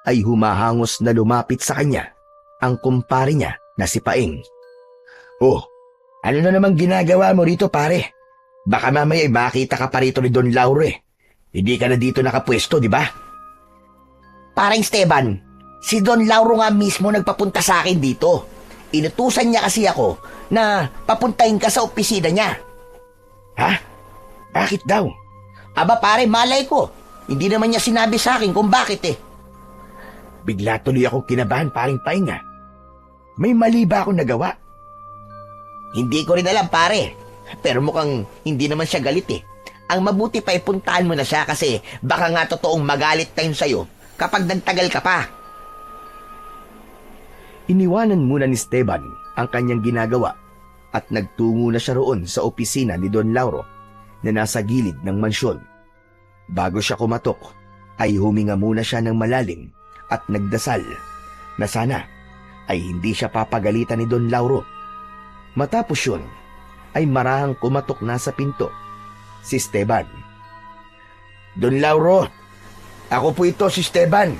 ay humahangos na lumapit sa kanya ang kumpare niya na si Paeng. Oh, ano na naman ginagawa mo rito, pare? Baka mamaya makita ka pa rito ni Don Lauro Hindi ka na dito nakapwesto, di ba? Parang Esteban, si Don Lauro nga mismo nagpapunta sa akin dito. Inutusan niya kasi ako na papuntahin ka sa opisina niya. Ha? Bakit daw? Aba pare, malay ko. Hindi naman niya sinabi sa akin kung bakit Bigla tuloy ako kinabahan, paring Paeng May mali ba akong nagawa? Hindi ko rin alam pare. Pero mukhang hindi naman siya galit Ang mabuti pa ipuntahan mo na siya kasi baka nga totoong magalit tayo sa'yo kapag nagtagal ka pa. Iniwanan muna ni Esteban ang kanyang ginagawa at nagtungo na siya roon sa opisina ni Don Lauro na nasa gilid ng mansyon. Bago siya kumatok, ay huminga muna siya ng malalim at nagdasal na sana ay hindi siya papagalitan ni Don Lauro. Matapos yun, ay marahang kumatok na sa pinto si Esteban. Don Lauro, ako po ito si Esteban.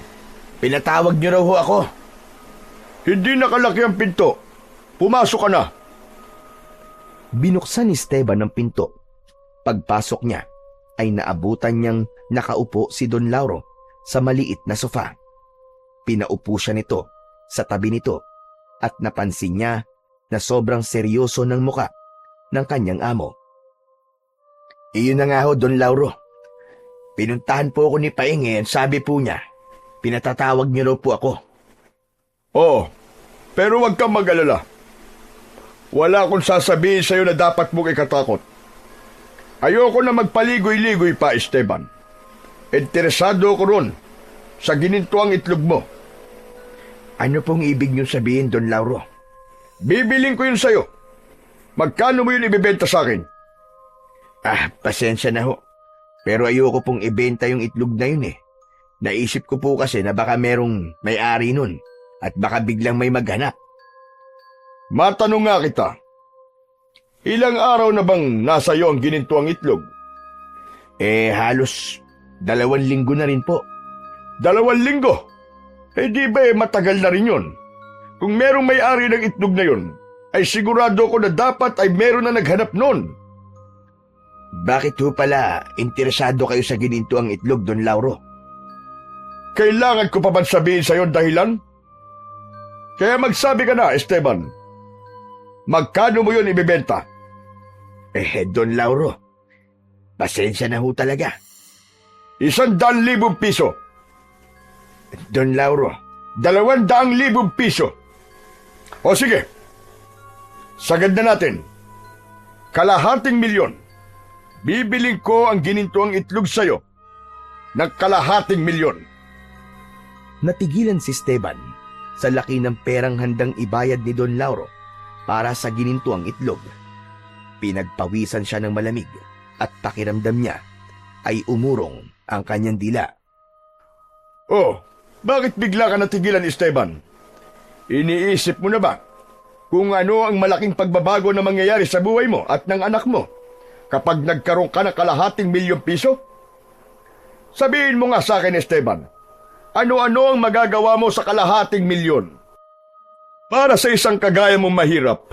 Pinatawag niyo raw ho ako. Hindi nakalaki ang pinto. Pumasok ka na. Binuksan ni Esteban ang pinto. Pagpasok niya, ay naabutan niyang nakaupo si Don Lauro sa maliit na sofa. Pinaupo siya nito sa tabi nito at napansin niya na sobrang seryoso ng muka ng kanyang amo. Iyon na nga ho, Don Lauro. Pinuntahan po ako ni Paeng sabi po niya, pinatatawag niyo raw po ako. Oo, pero huwag kang mag-alala. Wala akong sasabihin sa'yo na dapat mong ikatakot. Ayoko na magpaligoy-ligoy pa, Esteban. Interesado ako ron sa ginintuang itlog mo. Ano pong ibig niyo sabihin, Don Lauro? Bibiling ko yun sa'yo. Magkano mo yun ibibenta sa akin? Pasensya na ho. Pero ayoko pong ibenta yung itlog na yun Naisip ko po kasi na baka merong may-ari nun at baka biglang may maghanap. Matanong nga kita, ilang araw na bang nasa iyo ang ginintuang itlog? Halos 2 linggo na rin po. 2 linggo? Di ba matagal na rin yun? Kung merong may-ari ng itlog na yun, ay sigurado ko na dapat ay meron na naghanap nun. Bakit ho pala interesado kayo sa ginintuang itlog, Don Lauro? Kailangan ko pa ba sabihin sa'yo ang dahilan? Kaya magsabi ka na, Esteban. Magkano mo yun ibibenta? Don Lauro, pasensya na ho talaga. 100,000 piso. Don Lauro, 200,000 piso. O sige, sagad na natin. 250,000. Bibiling ko ang ginintuang itlog sa'yo ng 250,000. Natigilan si Esteban sa laki ng perang handang ibayad ni Don Lauro para sa ginintuang itlog. Pinagpawisan siya ng malamig at pakiramdam niya ay umurong ang kanyang dila. Oh, bakit bigla ka natigilan, Esteban? Iniisip mo na ba kung ano ang malaking pagbabago na mangyayari sa buhay mo at ng anak mo kapag nagkaroon ka ng 250,000 piso? Sabihin mo nga sa akin, Esteban, ano-ano ang magagawa mo sa 250,000? Para sa isang kagaya mong mahirap,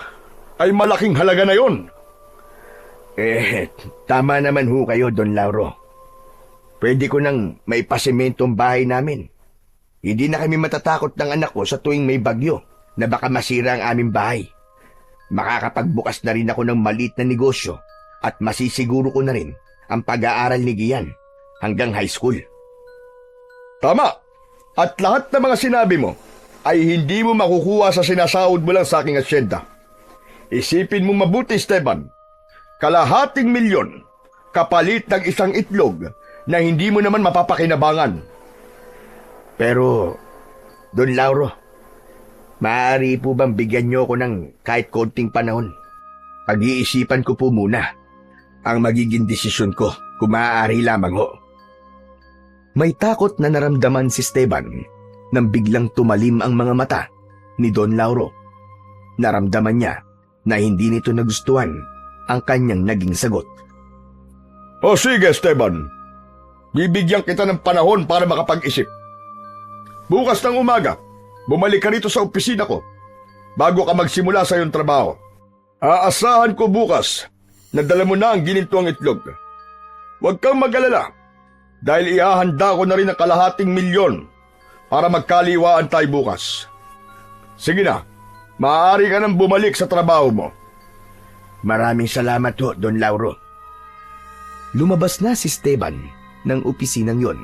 ay malaking halaga na yon. Tama naman ho kayo, Don Lauro. Pwede ko nang maipasemento ang bahay namin. Hindi na kami matatakot ng anak ko sa tuwing may bagyo na baka masira ang aming bahay. Makakapagbukas na rin ako ng maliit na negosyo at masisiguro ko na rin ang pag-aaral ni Gian hanggang high school. Tama! At lahat ng mga sinabi mo ay hindi mo makukuha sa sinasahod mo lang sa aking asyenda. Isipin mo mabuti, Esteban. 250,000 kapalit ng isang itlog na hindi mo naman mapapakinabangan. Pero, Don Lauro, maaari po bang bigyan niyo ako ng kahit konting panahon? Pag-iisipan ko po muna ang magiging desisyon ko kung maaari lamang ho. May takot na naramdaman si Esteban nang biglang tumalim ang mga mata ni Don Lauro. Naramdaman niya na hindi nito nagustuhan ang kanyang naging sagot. O sige, Esteban. Bibigyan kita ng panahon para makapag-isip. Bukas ng umaga, bumalik ka rito sa opisina ko bago ka magsimula sa iyong trabaho. Aasahan ko bukas na dala mo na ang ginintuang itlog. Huwag kang mag-alala dahil ihahanda ko na rin ang 250,000 para magkaliwaan tayo bukas. Sige na, maaari ka nang bumalik sa trabaho mo. Maraming salamat ho, Don Lauro. Lumabas na si Esteban ng opisinang yon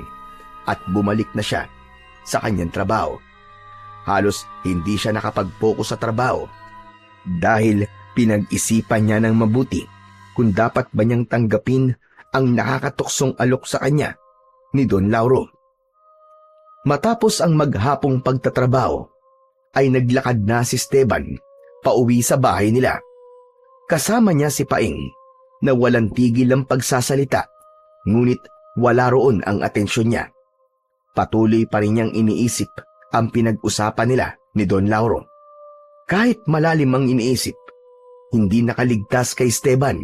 at bumalik na siya sa kanyang trabaho. Halos hindi siya nakapag-focus sa trabaho dahil pinag-isipan niya ng mabuti kung dapat ba niyang tanggapin ang nakakatuksong alok sa kanya ni Don Lauro. Matapos ang maghapong pagtatrabaho, ay naglakad na si Esteban pauwi sa bahay nila. Kasama niya si Paing na walang tigil ang pagsasalita, ngunit wala roon ang atensyon niya. Patuloy pa rin niyang iniisip ang pinag-usapan nila ni Don Lauro. Kahit malalim ang iniisip, hindi nakaligtas kay Esteban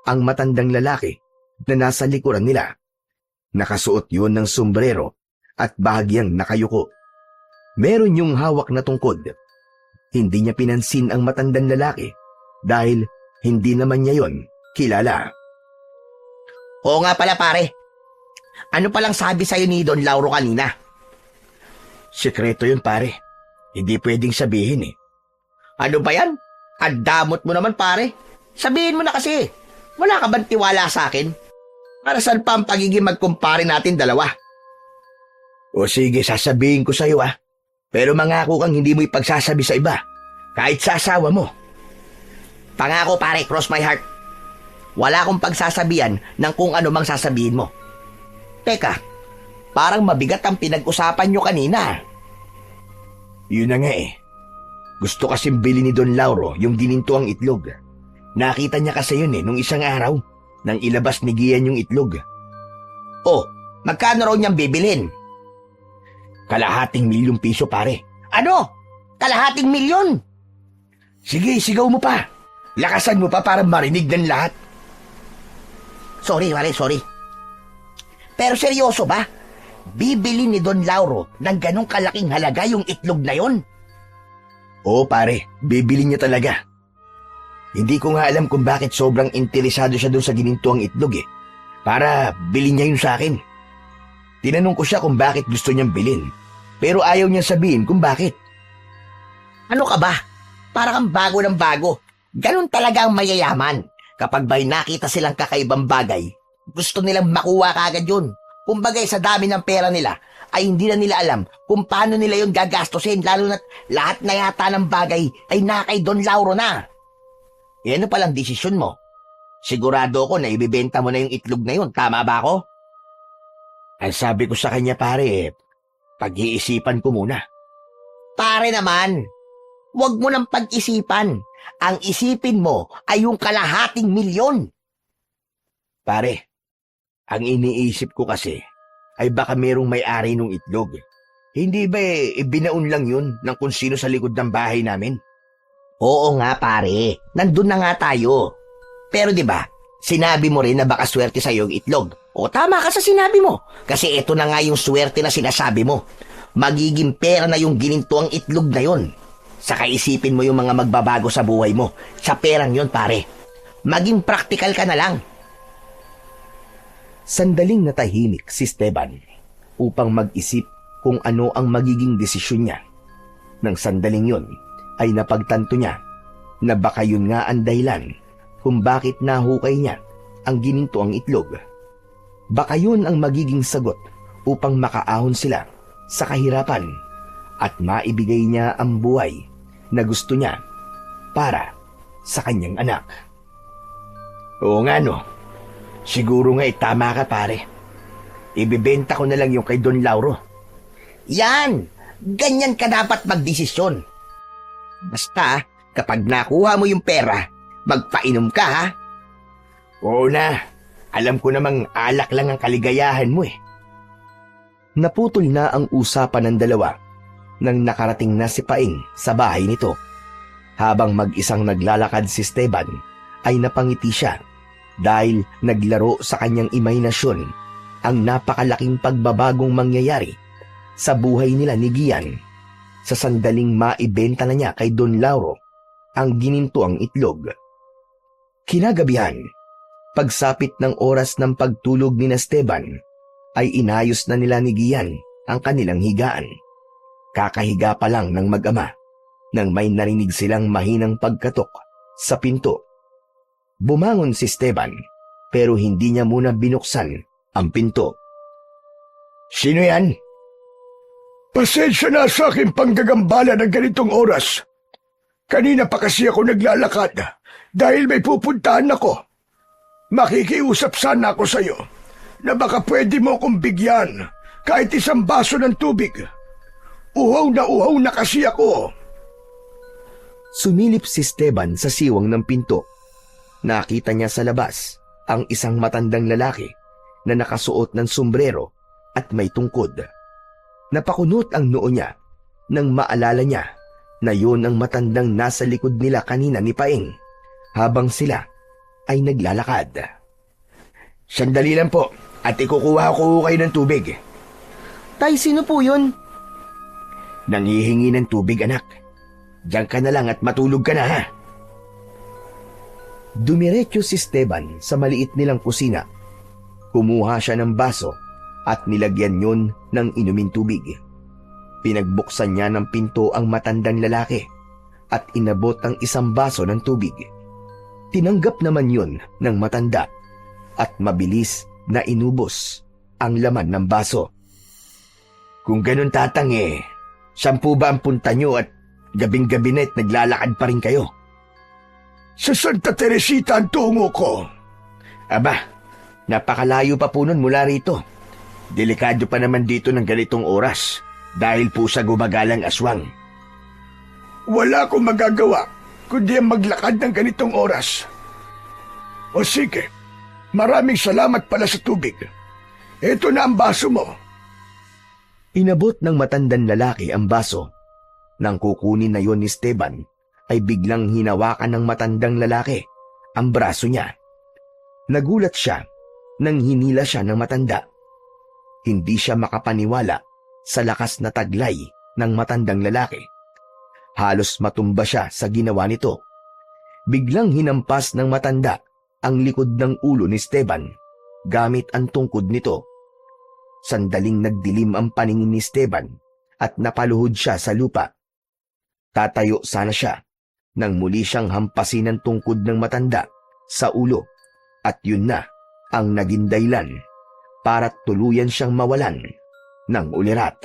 ang matandang lalaki na nasa likuran nila. Nakasuot yun ng sombrero at bahagyang nakayuko. Meron yung hawak na tungkod. Hindi niya pinansin ang matandang lalaki dahil hindi naman niya yon kilala. Oo nga pala pare. Ano palang sabi sa'yo ni Don Lauro kanina? Sekreto yun, pare. Hindi pwedeng sabihin eh. Ano ba yan? Ang damot mo naman pare. Sabihin mo na kasi. Wala ka bang tiwala sa akin? Para saan pa ang pagiging magkumpare natin dalawa? O sige, sasabihin ko sa'yo ah. Pero mangako kang hindi mo ipagsasabi sa iba. Kahit sa asawa mo. Pangako pare, cross my heart. Wala akong pagsasabihan ng kung ano mang sasabihin mo. Teka, parang mabigat ang pinag-usapan nyo kanina. Yun na nga eh. Gusto kasing bili ni Don Lauro yung ginintuang itlog. Nakita niya kasi yun eh nung isang araw nang ilabas ni Gian yung itlog. Oh, magkano raw niyang bibilhin? 250,000 piso, pare. Ano? 250,000? Sige, sigaw mo pa. Lakasan mo pa para marinig ng lahat. Sorry, pare, sorry. Pero seryoso ba? Bibili ni Don Lauro ng ganong kalaking halaga yung itlog na yon? Oo pare, bibili niya talaga. Hindi ko nga alam kung bakit sobrang interesado siya doon sa ginintuang itlog eh. Para bilhin niya yun sa akin. Tinanong ko siya kung bakit gusto niyang bilhin. Pero ayaw niya sabihin kung bakit. Ano ka ba? Para kang bago ng bago. Ganon talaga ang mayayaman. Kapag ba'y nakita silang kakaibang bagay, gusto nilang makuha kaagad yun. Kumbagay sa dami ng pera nila, ay hindi na nila alam kung paano nila yun gagastusin, lalo na't lahat na yata ng bagay ay nakay Don Lauro na. E ano palang desisyon mo? Sigurado ako na ibibenta mo na yung itlog na yun, tama ba ako? Ang sabi ko sa kanya pare, pag-iisipan ko muna. Pare naman, huwag mo nang pag-isipan. Ang isipin mo ay yung kalahating milyon. Pare, ang iniisip ko kasi ay baka merong may-ari nung itlog. Hindi ba ibinaon lang yun ng kung sino sa likod ng bahay namin? Oo nga pare, nandun na nga tayo. Pero di ba, sinabi mo rin na baka swerte sa'yo yung itlog. O tama ka sa sinabi mo, kasi ito na nga yung swerte na sinasabi mo. Magiging pera na yung ginintuang itlog na yon. Saka isipin mo yung mga magbabago sa buhay mo. Sa perang yon pare. Maging practical ka na lang. Sandaling natahimik si Esteban upang mag-isip kung ano ang magiging desisyon niya. Nang sandaling yon ay napagtanto niya na baka yun nga ang dahilan kung bakit nahukay niya ang ginintuang itlog. Baka yun ang magiging sagot upang makaahon sila sa kahirapan at maibigay niya ang buhay na gusto niya para sa kanyang anak. Oo nga no. Siguro nga tama ka pare. Ibibenta ko na lang yung kay Don Lauro. Yan! Ganyan ka dapat magdesisyon. Basta, kapag nakuha mo yung pera, magpainom ka ha? Oo na. Alam ko namang alak lang ang kaligayahan mo eh. Naputol na ang usapan ng dalawa nang nakarating na si Paing sa bahay nito. Habang mag-isang naglalakad si Esteban, ay napangiti siya dahil naglaro sa kanyang imahinasyon ang napakalaking pagbabagong mangyayari sa buhay nila ni Gian sa sandaling maibenta na niya kay Don Lauro ang ginintuang itlog. Kinagabihan, pagsapit ng oras ng pagtulog ni Esteban, ay inayos na nila ni Gian ang kanilang higaan. Kakahiga pa lang ng mag-ama nang may narinig silang mahinang pagkatok sa pinto. Bumangon si Esteban pero hindi niya muna binuksan ang pinto. Sino yan? Pasensya na sa aking panggagambala ng ganitong oras. Kanina pa kasi ako naglalakad dahil may pupuntahan ako. Makikiusap sana ako sa iyo na baka pwede mo akong bigyan kahit isang baso ng tubig. Uhaw na kasi ako. Sumilip si Esteban sa siwang ng pinto. Nakita niya sa labas ang isang matandang lalaki na nakasuot ng sombrero at may tungkod. Napakunot ang noo niya nang maalala niya na yun ang matandang nasa likod nila kanina ni Paing habang sila ay naglalakad. Sandali lang po at ikukuha ko kayo ng tubig. Tay, sino po yun? Nanghihingi ng tubig anak. Diyan ka na lang at matulog ka na ha. Dumiretso si Esteban sa maliit nilang kusina. Kumuha siya ng baso at nilagyan yun ng inuming tubig. Pinagbuksan niya ng pinto ang matandang lalaki at inabot ang isang baso ng tubig. Tinanggap naman yun ng matanda at mabilis na inubos ang laman ng baso. Kung ganun tatang 10 ba ang punta nyo at gabing-gabi na naglalakad pa rin kayo? Sa Santa Teresita ang tungo ko. Aba, napakalayo pa po nun mula rito. Delikado pa naman dito ng ganitong oras dahil po sa gumagalang aswang. Wala akong magagawa kundi ang maglakad ng ganitong oras. O sige, maraming salamat pala sa tubig. Ito na ang baso mo. Inabot ng matandang lalaki ang baso. Nang kukunin na yon ni Esteban, ay biglang hinawakan ng matandang lalaki ang braso niya. Nagulat siya nang hinila siya ng matanda. Hindi siya makapaniwala sa lakas na taglay ng matandang lalaki. Halos matumba siya sa ginawa nito. Biglang hinampas ng matanda ang likod ng ulo ni Esteban gamit ang tungkod nito. Sandaling nagdilim ang paningin ni Esteban at napaluhod siya sa lupa. Tatayo sana siya nang muli siyang hampasin ng tungkod ng matanda sa ulo at yun na ang naging dahilan para tuluyan siyang mawalan ng ulirat.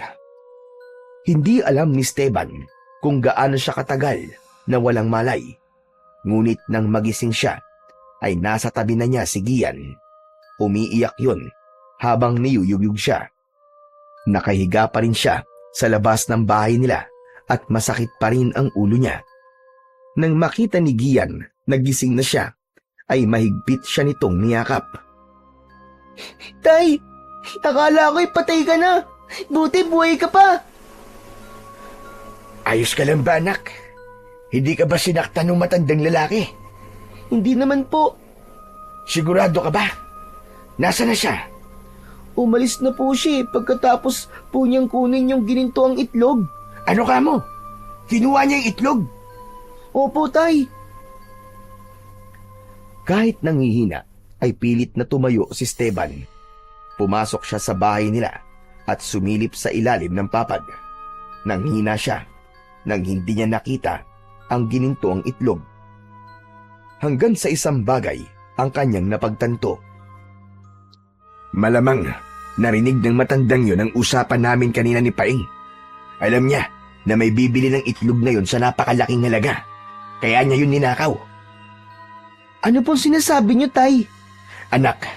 Hindi alam ni Esteban kung gaano siya katagal na walang malay, ngunit nang magising siya ay nasa tabi na niya si Gian. Umiiyak yun habang niyuyugyug siya. Nakahiga pa rin siya sa labas ng bahay nila at masakit pa rin ang ulo niya. Nang makita ni Gian na gising na siya, ay mahigpit siya nitong niyakap. Tay, akala ko'y patay ka na. Buti buhay ka pa. Ayos ka lang ba, anak? Hindi ka ba sinaktan ng matandang lalaki? Hindi naman po. Sigurado ka ba? Nasaan na siya? Umalis na po siya pagkatapos po niyang kunin yung gininto ang itlog. Ano ka mo? Kinuha niya yung itlog? Opo, tay. Kahit nanghihina, ay pilit na tumayo si Esteban. Pumasok siya sa bahay nila at sumilip sa ilalim ng papag. Nanghina siya nang hindi niya nakita ang gininto ang itlog. Hanggang sa isang bagay ang kanyang napagtanto. Malamang narinig ng matandang yon ang usapan namin kanina ni Paing. Alam niya na may bibili ng itlog na yon sa napakalaking halaga. Kaya niya yun ninakaw. Ano pong sinasabi niyo, tay? Anak,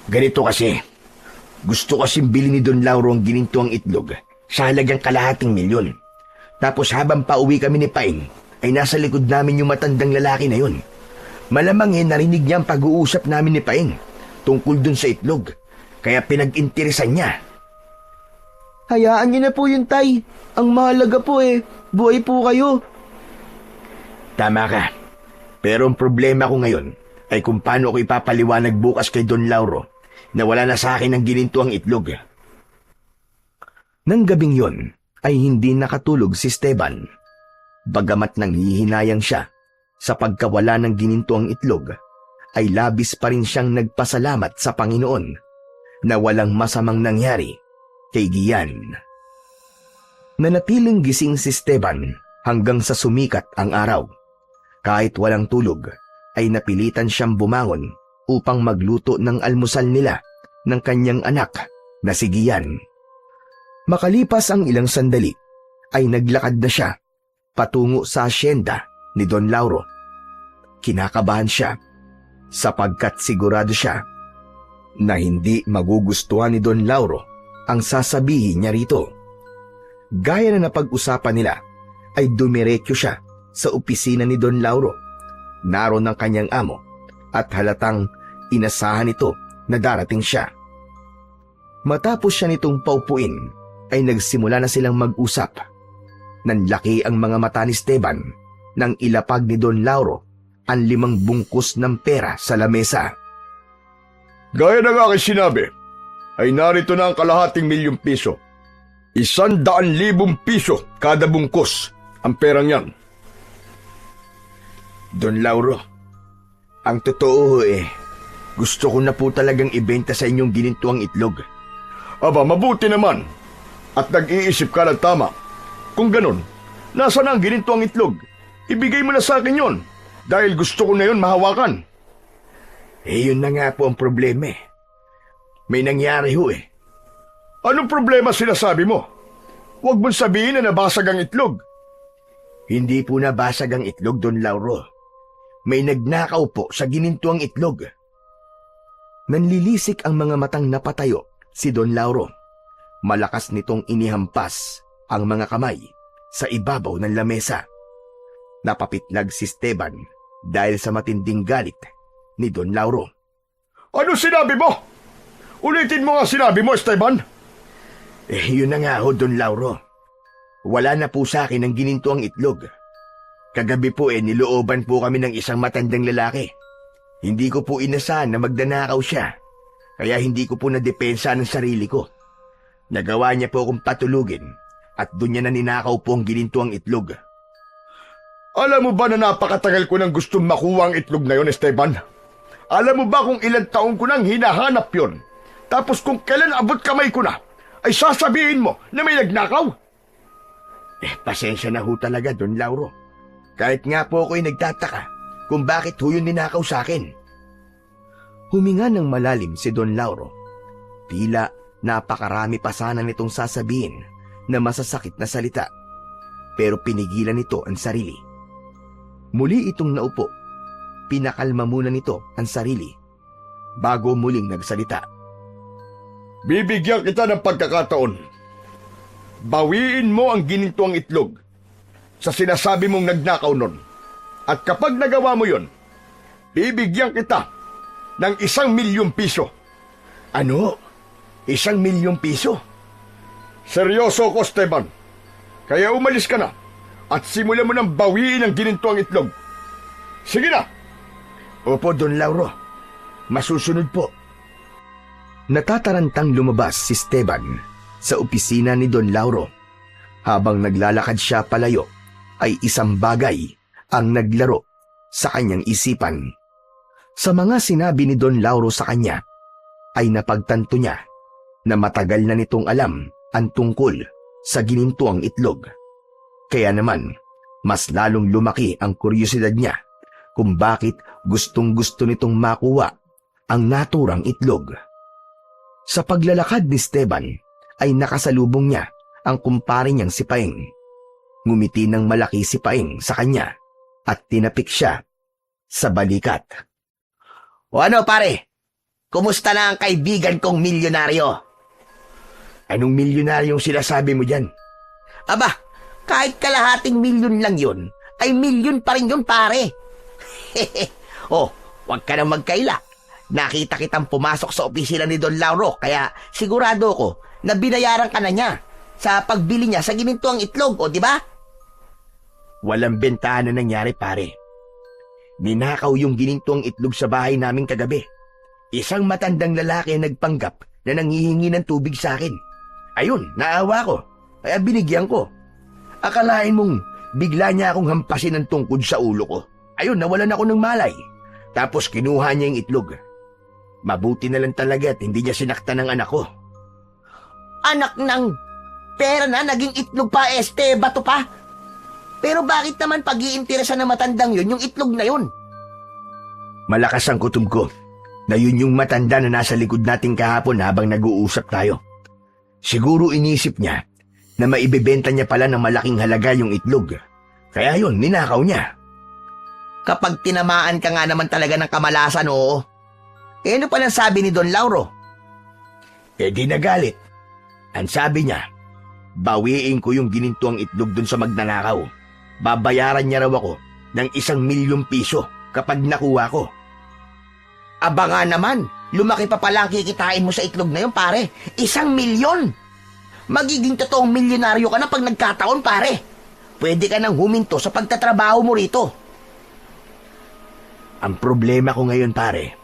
ganito kasi. Gusto kasing bili ni Don Lauro ang gininto ang itlog sa halagang $250,000. Tapos habang pauwi kami ni Paing, ay nasa likod namin yung matandang lalaki na yun. Malamang narinig niya ang pag-uusap namin ni Paing tungkol dun sa itlog. Kaya pinag-interesan niya. Hayaan niyo na po yun, tay. Ang mahalaga po buhay po kayo. Tama ka. Pero ang problema ko ngayon ay kung paano ko ipapaliwanag bukas kay Don Lauro na wala na sa akin ang gininto ang itlog. Nang gabing yon ay hindi nakatulog si Esteban. Bagamat nanghihinayang siya sa pagkawala ng gininto ang itlog, ay labis pa rin siyang nagpasalamat sa Panginoon na walang masamang nangyari kay Gian. Nanatiling gising si Esteban hanggang sa sumikat ang araw. Kahit walang tulog, ay napilitan siyang bumangon upang magluto ng almusal nila ng kanyang anak na si Gian. Makalipas ang ilang sandali, ay naglakad na siya patungo sa asyenda ni Don Lauro. Kinakabahan siya sapagkat sigurado siya na hindi magugustuhan ni Don Lauro ang sasabihin niya rito. Gaya na napag-usapan nila, ay dumiretso siya sa opisina ni Don Lauro. Naroon ang kanyang amo at halatang inasahan nito na darating siya. Matapos siya nitong paupuin, ay nagsimula na silang mag-usap. Nanlaki ang mga mata ni Esteban nang ilapag ni Don Lauro ang 5 bungkus ng pera sa lamesa. Gaya ng aking sinabi, ay narito na ang $250,000. $100,000 kada bungkus ang perang yan. Don Lauro, ang totoo gusto ko na po talagang ibenta sa inyong gininto ang itlog. Aba, mabuti naman. At nag-iisip ka ng tama. Kung ganun, nasa na ang gininto ang itlog? Ibigay mo na sa akin yon, dahil gusto ko na yon mahawakan. Yun na nga po ang problema. May nangyari ho. Anong problema sinasabi mo? Huwag mong sabihin na nabasag ang itlog. Hindi po nabasag ang itlog, Don Lauro. May nagnakaw po sa gininto ang itlog. Nanlilisik ang mga matang napatayo si Don Lauro. Malakas nitong inihampas ang mga kamay sa ibabaw ng lamesa. Napapitlag si Esteban dahil sa matinding galit ni Don Lauro. Ano sinabi mo? Ulitin mo nga sinabi mo, Esteban. Yun na nga ho, Don Lauro. Wala na po sa akin ang gininto ang itlog. Kagabi po nilooban po kami ng isang matandang lalaki. Hindi ko po inasahan na magdanakaw siya, kaya hindi ko po nadepensa ng sarili ko. Nagawa niya po akong patulugin at doon niya na ninakaw po ang ginintuang itlog. Alam mo ba na napakatagal ko nang gustong makuha ang itlog na yon, Esteban? Alam mo ba kung ilang taong ko nang hinahanap yon? Tapos kung kailan abot kamay ko na, ay sasabihin mo na may nagnakaw? Pasensya na ho talaga, Don Lauro. Kahit nga po ako'y nagtataka kung bakit ho yun ninakaw sa akin. Huminga ng malalim si Don Lauro. Tila napakarami pa sana nitong sasabihin na masasakit na salita. Pero pinigilan nito ang sarili. Muli itong naupo. Pinakalma muna nito ang sarili bago muling nagsalita. Bibigyan kita ng pagkakataon. Bawiin mo ang ginintuang itlog sa sinasabi mong nagnakaw nun. At kapag nagawa mo yon, bibigyan kita ng 1,000,000 piso. Ano? 1,000,000 piso? Seryoso ko, Esteban. Kaya umalis ka na at simulan mo ng bawiin ang ginintuang itlog. Sige na! Opo, Don Lauro. Masusunod po. Natatarantang lumabas si Esteban sa opisina ni Don Lauro. Habang naglalakad siya palayo, ay isang bagay ang naglaro sa kanyang isipan. Sa mga sinabi ni Don Lauro sa kanya, ay napagtanto niya na matagal na nitong alam ang tungkol sa ginintuang itlog. Kaya naman, mas lalong lumaki ang kuryosidad niya kung bakit gustong-gusto nitong makuha ang naturang itlog. Sa paglalakad ni Esteban ay nakasalubong niya ang kumpare niyang si Paeng. Ngumiti ng malaki si Paeng sa kanya at tinapik siya sa balikat. O ano pare? Kumusta na ang kaibigan kong milyonaryo? Anong milyonaryong sinasabi mo dyan? Aba, kahit kalahating milyon lang yun, ay milyon pa rin yun pare. Oh, wag ka nang magkaila. Nakita kitang pumasok sa opisina ni Don Lauro, kaya sigurado ko na binayaran ka na niya sa pagbili niya sa ginintuang itlog, o di ba? Walang bentahan na nangyari, pare. Ninakaw yung ginintuang itlog sa bahay namin kagabi. Isang matandang lalaki ang nagpanggap na nanghihingi ng tubig sa akin. Ayun, naawa ko, kaya binigyan ko. Akalain mong bigla niya akong hampasin ng tungkod sa ulo ko. Ayun, nawalan ako ng malay. Tapos kinuha niya yung itlog. Mabuti na lang talaga at hindi niya sinaktan ng anak ko. Anak ng pera na, naging itlog pa, bato pa. Pero bakit naman pag-iinteresan ng matandang yun, yung itlog na yun? Malakas ang kutob ko na yun yung matanda na nasa likod natin kahapon habang nag-uusap tayo. Siguro inisip niya na maibebenta niya pala ng malaking halaga yung itlog. Kaya yun, ninakaw niya. Kapag tinamaan ka nga naman talaga ng kamalasan, oo. Eh ano pa nang sabi ni Don Lauro? Di nagalit. Ang sabi niya, bawiin ko yung ginintuang itlog dun sa magnanakaw. Babayaran niya raw ako ng 1,000,000 piso kapag nakuha ko. Aba nga naman, lumaki pa pala ang kikitain mo sa itlog na yun, pare. 1,000,000! Magiging totoong milyonaryo ka na pag nagkataon, pare. Pwede ka nang huminto sa pagtatrabaho mo rito. Ang problema ko ngayon, pare,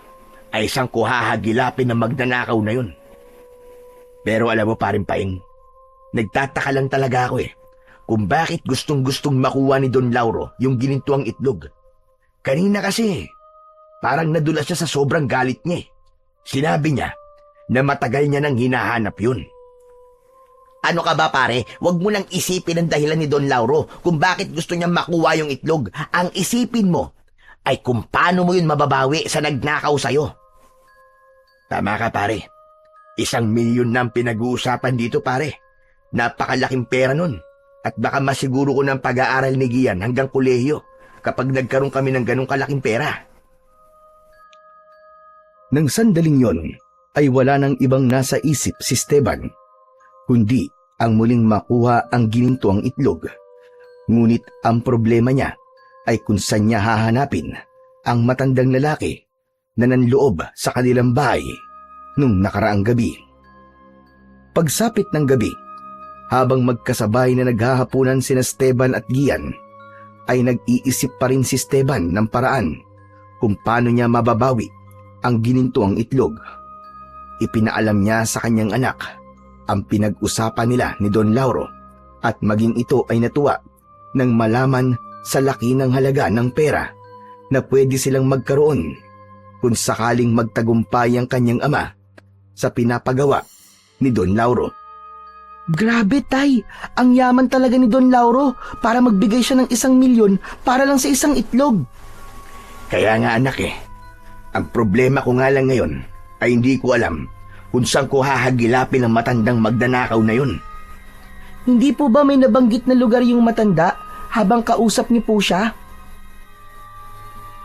ay isang kuhahagilapin ng magnanakaw na yun. Pero alam mo, paring Paeng, nagtataka lang talaga ako kung bakit gustong-gustong makuha ni Don Lauro yung ginintuang itlog. Kanina kasi, parang nadulas siya sa sobrang galit niya. Sinabi niya na matagal niya nang hinahanap yun. Ano ka ba pare? Huwag mo nang isipin ang dahilan ni Don Lauro kung bakit gusto niya makuha yung itlog. Ang isipin mo ay kung paano mo yun mababawi sa nagnakaw sa'yo. Tama ka, pare. 1,000,000 na ang pinag-uusapan dito, pare. Napakalaking pera nun. At baka masiguro ko ng pag-aaral ni Gian hanggang kolehiyo kapag nagkaroon kami ng ganong kalaking pera. Nang sandaling yon, ay wala nang ibang nasa isip si Esteban, kundi ang muling makuha ang ginintuang itlog. Ngunit ang problema niya ay kung saan niya hahanapin ang matandang lalaki na nanloob sa kanilang bahay nung nakaraang gabi. Pagsapit ng gabi, habang magkasabay na naghahapunan sina Esteban at Gian, ay nag-iisip pa rin si Esteban ng paraan kung paano niya mababawi ang ginintuang itlog. Ipinaalam niya sa kanyang anak ang pinag-usapan nila ni Don Lauro at maging ito ay natuwa nang malaman sa laki ng halaga ng pera na pwede silang magkaroon kung sakaling magtagumpay ang kanyang ama sa pinapagawa ni Don Lauro. Grabe, Tay. Ang yaman talaga ni Don Lauro para magbigay siya ng 1,000,000 para lang sa isang itlog. Kaya nga anak ang problema ko nga lang ngayon ay hindi ko alam kung saan ko hahagilapin ang matandang magnanakaw na yun. Hindi po ba may nabanggit na lugar yung matanda habang kausap niyo po siya?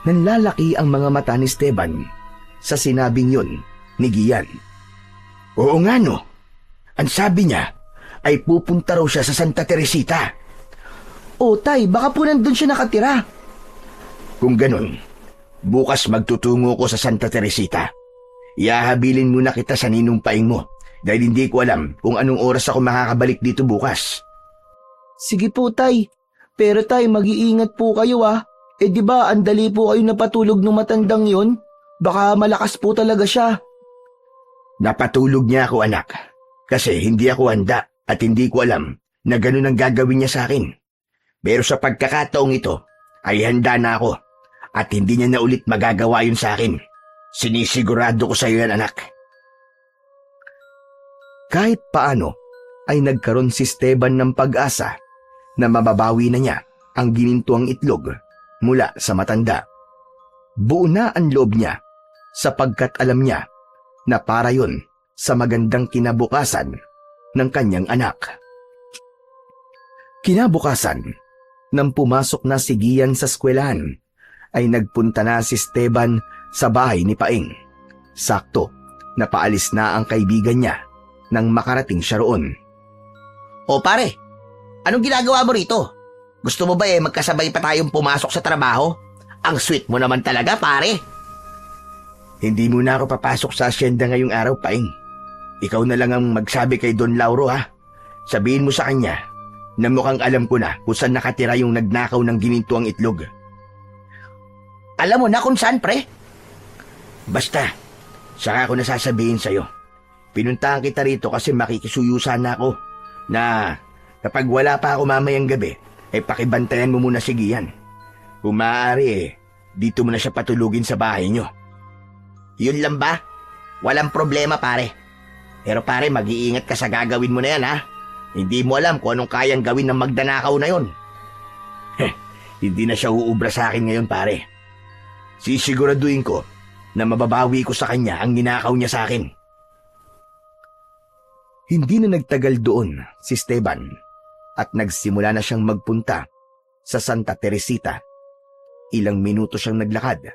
Nanlalaki ang mga mata ni Esteban sa sinabing yun ni Gian. Oo nga no. Ang sabi niya ay pupunta raw siya sa Santa Teresita. O, Tay, baka po nandun siya nakatira. Kung ganun, bukas magtutungo ko sa Santa Teresita. Iahabilin muna kita sa ninong paing mo dahil hindi ko alam kung anong oras ako makakabalik dito bukas. Sige po, Tay. Pero, Tay, mag-iingat po kayo ah. Di ba, andali po kayo napatulog ng matandang yon? Baka malakas po talaga siya. Napatulog niya ako anak kasi hindi ako handa at hindi ko alam na ganun ang gagawin niya sa akin. Pero sa pagkakataong ito ay handa na ako at hindi niya na ulit magagawa yun sa akin. Sinisigurado ko sa iyo yan anak. Kahit paano ay nagkaroon si Esteban ng pag-asa na mababawi na niya ang ginintuang itlog mula sa matanda. Buo na ang loob niya sapagkat alam niya na para yun sa magandang kinabukasan ng kanyang anak. Kinabukasan, nang pumasok na si Gian sa eskwelahan, ay nagpunta na si Esteban sa bahay ni Paing. Sakto, napaalis na ang kaibigan niya nang makarating siya roon. O pare, anong ginagawa mo rito? Gusto mo ba magkasabay pa tayong pumasok sa trabaho? Ang sweet mo naman talaga, pare. Hindi muna ako papasok sa asyenda ngayong araw, Paing. Ikaw na lang ang magsabi kay Don Lauro, ha? Sabihin mo sa kanya na mukhang alam ko na kung saan nakatira yung nagnakaw ng ginintuang itlog. Alam mo na kung saan, pre? Basta, saka ako nasasabihin sa'yo. Pinuntahan kita rito kasi makikisuyusan na ako na kapag wala pa ako mamayang gabi, ay pakibantayan mo muna si Gian. Kung maaari dito mo na siya patulugin sa bahay nyo. Yun lang ba? Walang problema, pare. Pero pare, mag-iingat ka sa gagawin mo na yan, ha? Hindi mo alam kung anong kayang gawin ng magnanakaw na yon. Hindi na siya uubra sa akin ngayon, pare. Sisiguraduhin ko na mababawi ko sa kanya ang ninakaw niya sa akin. Hindi na nagtagal doon si Esteban at nagsimula na siyang magpunta sa Santa Teresita. Ilang minuto siyang naglakad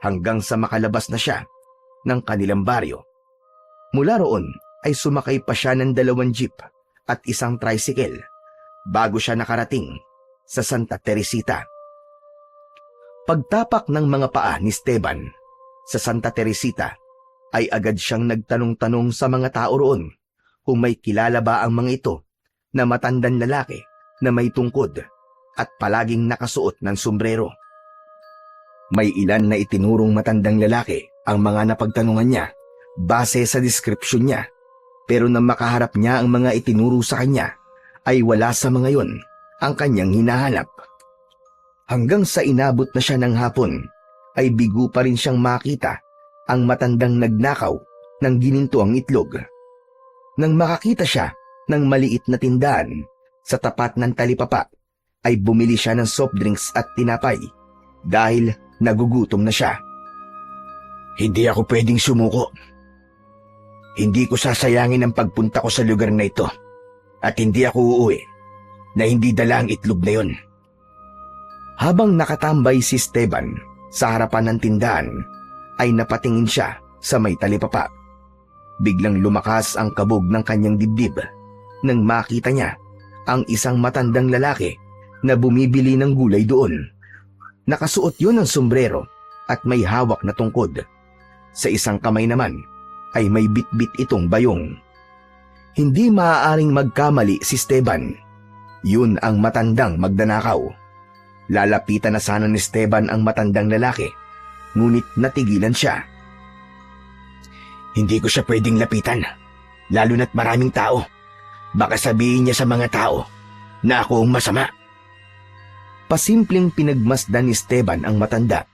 hanggang sa makalabas na siya ng kanilang baryo. Mula roon ay sumakay pa siya ng 2 jeep at 1 tricycle bago siya nakarating sa Santa Teresita. Pagtapak ng mga paa ni Esteban sa Santa Teresita ay agad siyang nagtanong-tanong sa mga tao roon kung may kilala ba ang mga ito na matandang lalaki na may tungkod at palaging nakasuot ng sombrero. May ilan na itinurong matandang lalaki ang mga napagtanungan niya base sa deskripsyon niya, pero nang makaharap niya ang mga itinuro sa kanya ay wala sa mga yon ang kanyang hinahanap. Hanggang sa inabot na siya ng hapon ay bigo pa rin siyang makita ang matandang nagnakaw ng ginintuang itlog. Nang makakita siya ng maliit na tindahan sa tapat ng talipapa, ay bumili siya ng soft drinks at tinapay dahil nagugutom na siya. Hindi ako pwedeng sumuko. Hindi ko sasayangin ang pagpunta ko sa lugar na ito at hindi ako uuwi na hindi dala ang itlog na yon. Habang nakatambay si Esteban sa harapan ng tindahan, ay napatingin siya sa may talipapa. Biglang lumakas ang kabog ng kanyang dibdib nang makita niya ang isang matandang lalaki na bumibili ng gulay doon. Nakasuot yun ng sombrero at may hawak na tungkod. Sa isang kamay naman ay may bitbit itong bayong. Hindi maaaring magkamali si Esteban. Yun ang matandang magnanakaw. Lalapitan na sana ni Esteban ang matandang lalaki, ngunit natigilan siya. Hindi ko siya pwedeng lapitan, lalo na't maraming tao. Baka sabihin niya sa mga tao na ako ang masama. Pasimpleng pinagmasdan ni Esteban ang matanda.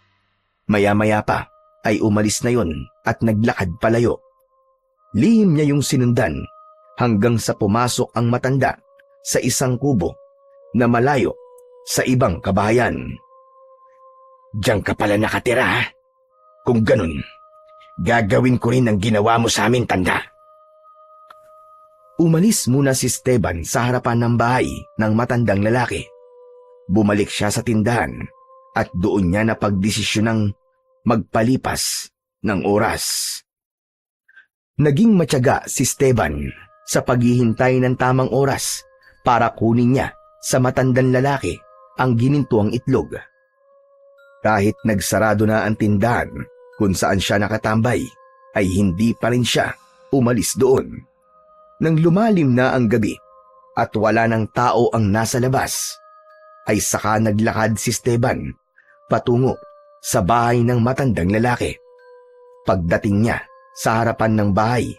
Maya-maya pa ay umalis na yon at naglakad palayo. Lihim niya yung sinundan hanggang sa pumasok ang matanda sa isang kubo na malayo sa ibang kabahayan. Diyan ka pala nakatira, ha? Kung ganun, gagawin ko rin ang ginawa mo sa amin, tanda. Umalis muna si Esteban sa harapan ng bahay ng matandang lalaki. Bumalik siya sa tindahan at doon niya napagdesisyonang magpalipas ng oras. Naging matyaga si Esteban sa paghihintay ng tamang oras para kunin niya sa matandang lalaki ang ginintuang itlog. Kahit nagsarado na ang tindahan kung saan siya nakatambay, ay hindi pa rin siya umalis doon. Nang lumalim na ang gabi at wala ng tao ang nasa labas, ay saka naglakad si Esteban patungo sa bahay ng matandang lalaki. Pagdating niya sa harapan ng bahay,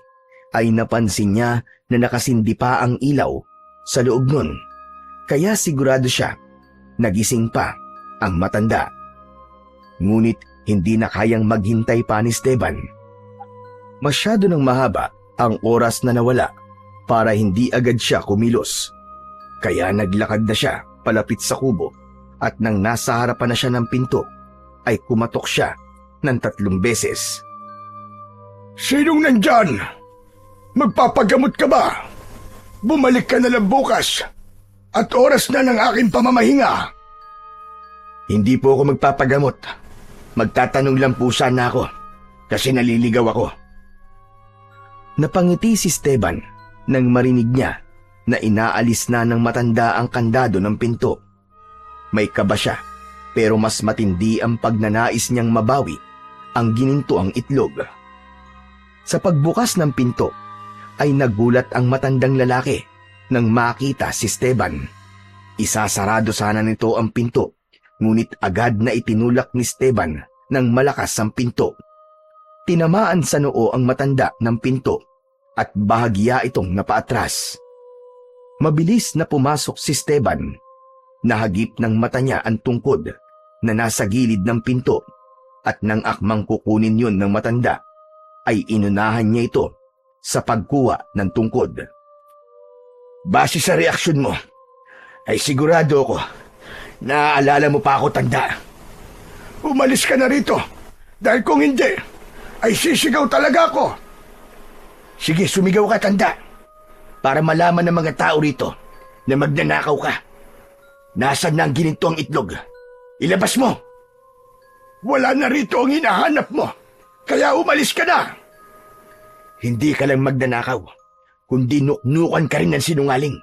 ay napansin niya na nakasindi pa ang ilaw sa loob nun. Kaya sigurado siya, nagising pa ang matanda. Ngunit hindi na kayang maghintay pa ni Esteban. Masyado nang mahaba ang oras na nawala para hindi agad siya kumilos. Kaya naglakad na siya palapit sa kubo at nang nasa harapan na siya ng pinto, ay kumatok siya ng 3 beses. Sinong nandyan? Magpapagamot ka ba? Bumalik ka na lang bukas at oras na ng aking pamamahinga. Hindi po ako magpapagamot. Magtatanong lang po sana ako kasi naliligaw ako. Napangiti si Esteban nang marinig niya na inaalis na ng matanda ang kandado ng pinto. May kaba siya, pero mas matindi ang pagnanais niyang mabawi ang ginintuang itlog. Sa pagbukas ng pinto, ay nagulat ang matandang lalaki nang makita si Esteban. Isasarado sana nito ang pinto, ngunit agad na itinulak ni Esteban ng malakas ang pinto. Tinamaan sa noo ang matanda ng pinto at bahagya itong napaatras. Mabilis na pumasok si Esteban. Nahagip ng mata niya ang tungkod na nasa gilid ng pinto at nang akmang kukunin yun ng matanda, ay inunahan niya ito sa pagkuha ng tungkod. Base sa reaksyon mo, ay sigurado ako naaalala mo pa ako, tanda. Umalis ka na rito dahil kung hindi, ay sisigaw talaga ako. Sige, sumigaw ka, tanda, para malaman ng mga tao rito na magnanakaw ka. Nasaan na ang ginintuang itlog? Ilabas mo! Wala na rito ang hinahanap mo, kaya umalis ka na. Hindi ka lang magnanakaw, kundi nuknukan ka rin ng sinungaling.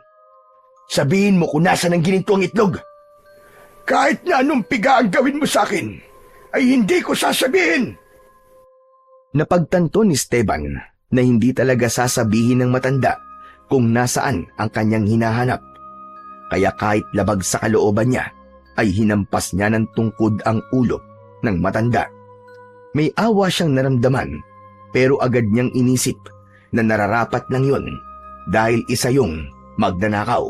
Sabihin mo kung nasaan ang ginintuang itlog. Kahit na anong piga ang gawin mo sa akin, ay hindi ko sasabihin. Napagtanto ni Esteban na hindi talaga sasabihin ng matanda kung nasaan ang kanyang hinahanap. Kaya kahit labag sa kalooban niya, ay hinampas niya ng tungkod ang ulo ng matanda. May awa siyang naramdaman, pero agad niyang inisip na nararapat lang yun dahil isa yung magnanakaw.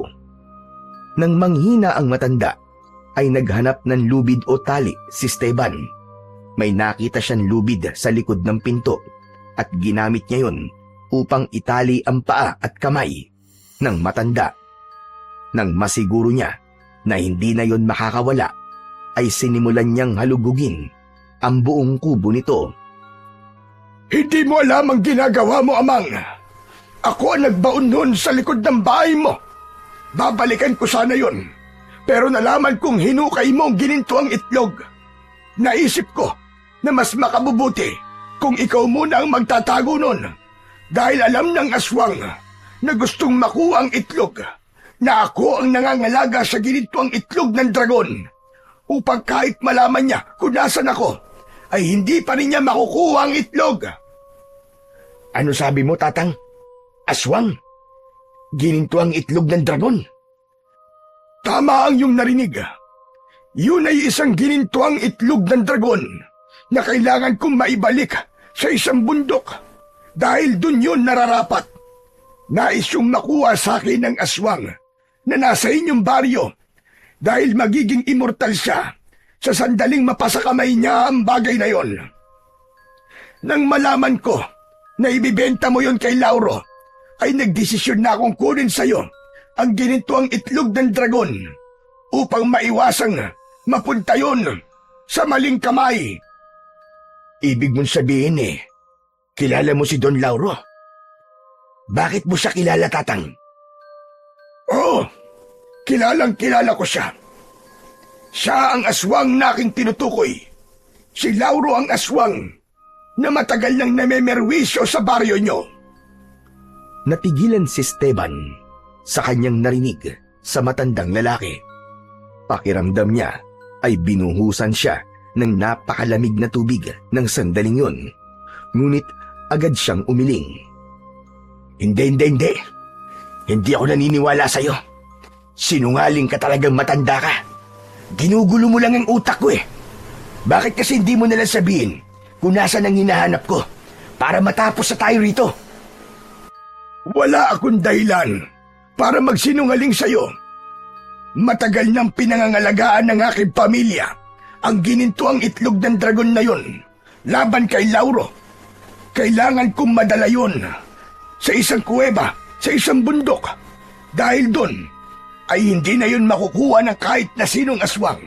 Nang manghina ang matanda, ay naghanap ng lubid o tali si Esteban. May nakita siyang lubid sa likod ng pinto at ginamit niya yun upang itali ang paa at kamay ng matanda. Nang masiguro niya na hindi na yon makakawala, ay sinimulan niyang halugugin ang buong kubo nito. Hindi mo alam ang ginagawa mo, Amang. Ako ang nagbaon noon sa likod ng bahay mo. Babalikan ko sana yon, pero nalaman kong hinukay mo ang ginintuang itlog. Naisip ko na mas makabubuti kung ikaw muna ang magtatago nun, dahil alam ng aswang na gustong makuha ang itlog na ako ang nangangalaga sa ginintuang itlog ng dragon, upang kahit malaman niya kung nasan ako, ay hindi pa rin niya makukuha ang itlog. Ano sabi mo, Tatang? Aswang? Gininto ang itlog ng dragon? Tama ang iyong narinig. Yun ay isang ginintuang itlog ng dragon na kailangan kong maibalik sa isang bundok dahil dun yun nararapat. Nais yung makuha sa akin ng aswang na nasa inyong baryo dahil magiging immortal siya sa sandaling mapasakamay niya ang bagay na yon. Nang malaman ko na ibibenta mo yon kay Lauro, ay nagdesisyon na akong kunin sa'yo ang ginintuang itlog ng dragon upang maiwasang mapunta yon sa maling kamay. Ibig mong sabihin kilala mo si Don Lauro? Bakit mo siya kilala, Tatang? Oo, kilala ko siya. Siya ang aswang na aking tinutukoy. Si Lauro ang aswang na matagal nang namemerwisyo sa baryo nyo. Natigilan si Esteban sa kanyang narinig sa matandang lalaki. Pakiramdam niya ay binuhusan siya ng napakalamig na tubig ng sandaling yun. Ngunit agad siyang umiling. Hindi. Hindi ako naniniwala sa'yo. Sinungaling ka talagang matanda ka. Ginugulo mo lang ang utak ko Bakit kasi hindi mo nalang sabihin kung nasaan ang hinahanap ko para matapos na tayo rito? Wala akong dahilan para magsinungaling sa'yo. Matagal nang pinangangalagaan ng aking pamilya ang ginintuang itlog ng dragon na yon laban kay Lauro. Kailangan kong madala yon sa isang kuweba, sa isang bundok. Dahil doon ay hindi na yun makukuha ng kahit na sinong aswang.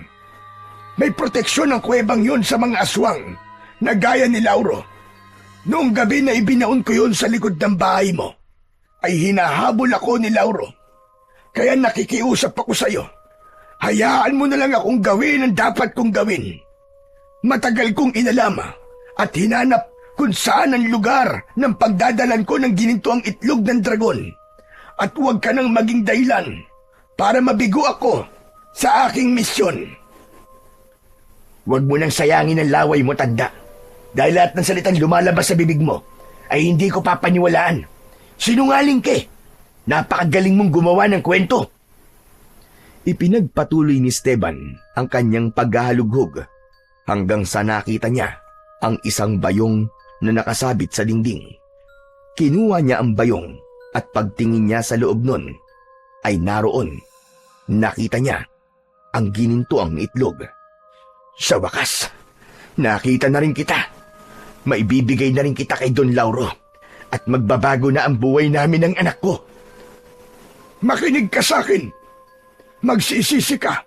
May proteksyon ang kuwebang yun sa mga aswang na gaya ni Lauro. Noong gabi na ibinaon ko yun sa likod ng bahay mo, ay hinahabol ako ni Lauro. Kaya nakikiusap ako sa'yo. Hayaan mo na lang akong gawin ang dapat kong gawin. Matagal kong inalama at hinanap kung saan ang lugar ng pagdadalan ko ng ginintuang itlog ng dragon. At huwag ka nang maging dahilan para mabigo ako sa aking misyon. Huwag mo nang sayangin ang laway mo, tanda. Dahil lahat ng salitang lumalabas sa bibig mo ay hindi ko papaniwalaan. Sinungaling ka. Napakagaling mong gumawa ng kwento. Ipinagpatuloy ni Esteban ang kanyang paghahalughog hanggang sa nakita niya ang isang bayong na nakasabit sa dingding. Kinuha niya ang bayong at pagtingin niya sa loob nun ay naroon. Nakita niya ang ginintuang itlog. Sa wakas, nakita na rin kita. Maibibigay na rin kita kay Don Lauro at magbabago na ang buhay namin ng anak ko. Makinig ka sa akin. Magsisisi ka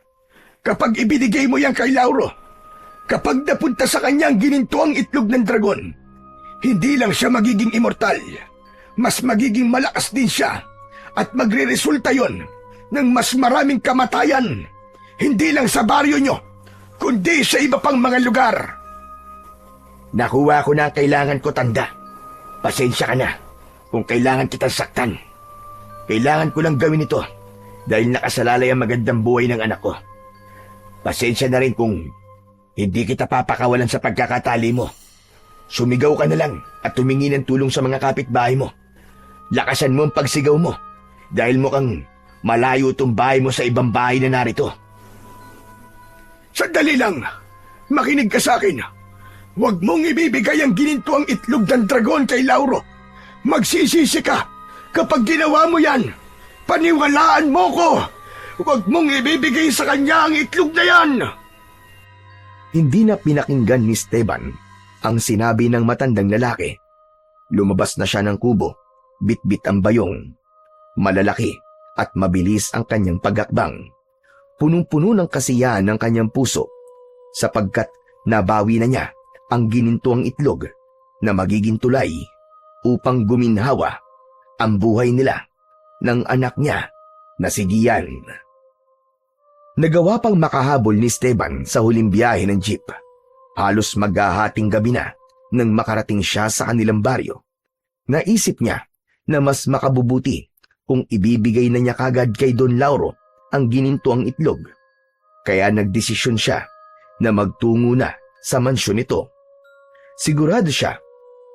kapag ibinigay mo yan kay Lauro. Kapag napunta sa kanya ang ginintuang itlog ng dragon, hindi lang siya magiging immortal, mas magiging malakas din siya at magre-resulta yon ng mas maraming kamatayan, hindi lang sa baryo nyo, kundi sa iba pang mga lugar. Nakuha ko na ang kailangan ko, tanda. Pasensya ka na kung kailangan kitang saktan. Kailangan ko lang gawin ito dahil nakasalalay ang magandang buhay ng anak ko. Pasensya na rin kung hindi kita papakawalan sa pagkakatali mo. Sumigaw ka na lang at tumingi ng tulong sa mga kapitbahay mo. Lakasan mo ang pagsigaw mo dahil mukhang malayo itong bahay mo sa ibang bahay na narito. Sandali lang, makinig ka sa akin. Huwag mong ibibigay ang ginintuang itlog ng dragon kay Lauro. Magsisisi ka kapag ginawa mo yan. Paniwalaan mo ko. Huwag mong ibibigay sa kanya ang itlog na yan. Hindi na pinakinggan ni Esteban ang sinabi ng matandang lalaki. Lumabas na siya ng kubo, bitbit ang bayong. Malalaki at mabilis ang kanyang pagakbang. Punong-puno ng kasiyahan ng kanyang puso sapagkat nabawi na niya ang ginintuang itlog na magiging tulay upang guminhawa ang buhay nila ng anak niya na si Gian. Nagawa pang makahabol ni Esteban sa huling biyahe ng jeep. Halos maghahating gabi na nang makarating siya sa kanilang baryo. Naisip niya na mas makabubuti kung ibibigay na niya kagad kay Don Lauro ang ginintuang itlog. Kaya nagdesisyon siya na magtungo na sa mansyon nito. Sigurado siya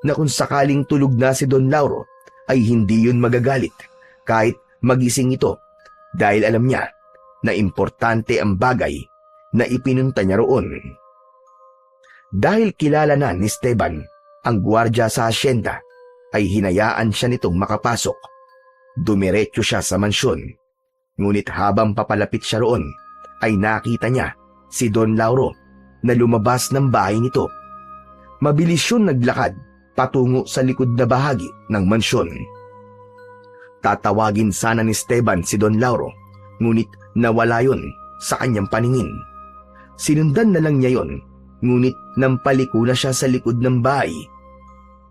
na kung sakaling tulog na si Don Lauro ay hindi yun magagalit kahit magising ito dahil alam niya na importante ang bagay na ipinunta niya roon. Dahil kilala na ni Esteban ang gwardiya sa asyenda, ay hinayaan siya nitong makapasok. Dumiretso siya sa mansyon. Ngunit habang papalapit siya roon, ay nakita niya si Don Lauro na lumabas ng bahay nito. Mabilis yun naglakad patungo sa likod na bahagi ng mansyon. Tatawagin sana ni Esteban si Don Lauro, ngunit nawala yon sa kanyang paningin. Sinundan na lang niya yon, ngunit nang paliko na siya sa likod ng bahay,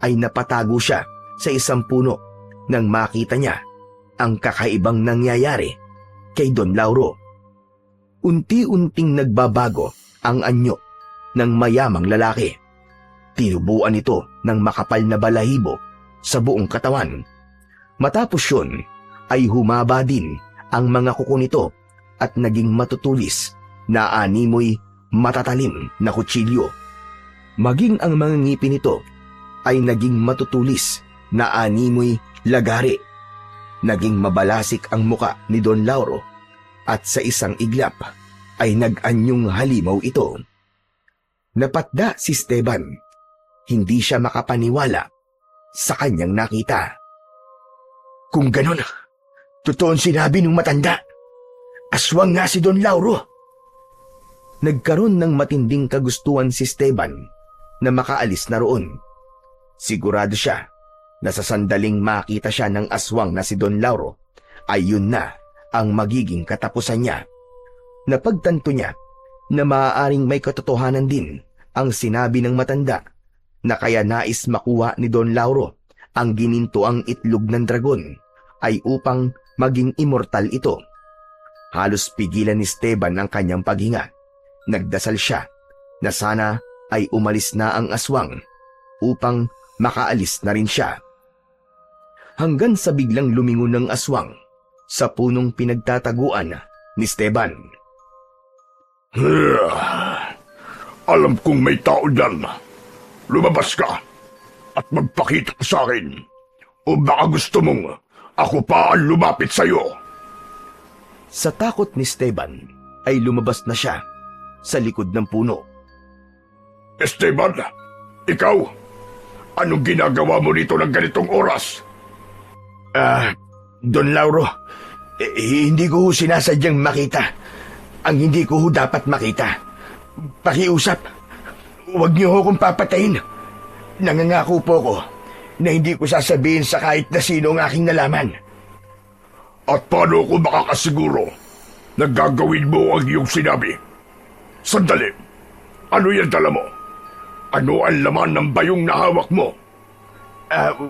ay napatago siya sa isang puno nang makita niya ang kakaibang nangyayari kay Don Lauro. Unti-unting nagbabago ang anyo ng mayamang lalaki. Tinubuan ito ng makapal na balahibo sa buong katawan. Matapos yun, ay humaba din ang mga kuko nito at naging matutulis na animoy matatalim na kutsilyo. Maging ang mga ngipin nito ay naging matutulis na animoy lagari. Naging mabalasik ang muka ni Don Lauro at sa isang iglap ay nag-anyong halimaw ito. Napatda si Esteban. Hindi siya makapaniwala sa kanyang nakita. Kung ganon, totoong sinabi ng matanda. Aswang nga si Don Lauro. Nagkaroon ng matinding kagustuhan si Esteban na makaalis na roon. Sigurado siya na sa sandaling makita siya ng aswang na si Don Lauro, ay yun na ang magiging katapusan niya. Napagtanto niya na maaaring may katotohanan din ang sinabi ng matanda na kaya nais makuha ni Don Lauro ang ginintoang itlog ng dragon ay upang maging immortal ito. Halos pigilan ni Esteban ang kanyang paghinga. Nagdasal siya na sana ay umalis na ang aswang upang makaalis na rin siya. Hanggang sa biglang lumingon ng aswang sa punong pinagtataguan ni Esteban. Alam kong may tao dyan. Lumabas ka at magpakita ka sa akin. O baka gusto mong ako pa ang lumapit sa'yo. Sa takot ni Esteban ay lumabas na siya sa likod ng puno. Esteban, ikaw, anong ginagawa mo dito ng ganitong oras? Don Lauro, hindi ko sinasadyang makita ang hindi ko dapat makita. Pakiusap, huwag niyo akong papatayin. Nangangako po ko na hindi ko sasabihin sa kahit na sino ang aking nalaman. At paano ko makakasiguro na gagawin mo ang iyong sinabi? Sandali, ano yan dala mo? Ano ang laman ng bayong na hawak mo?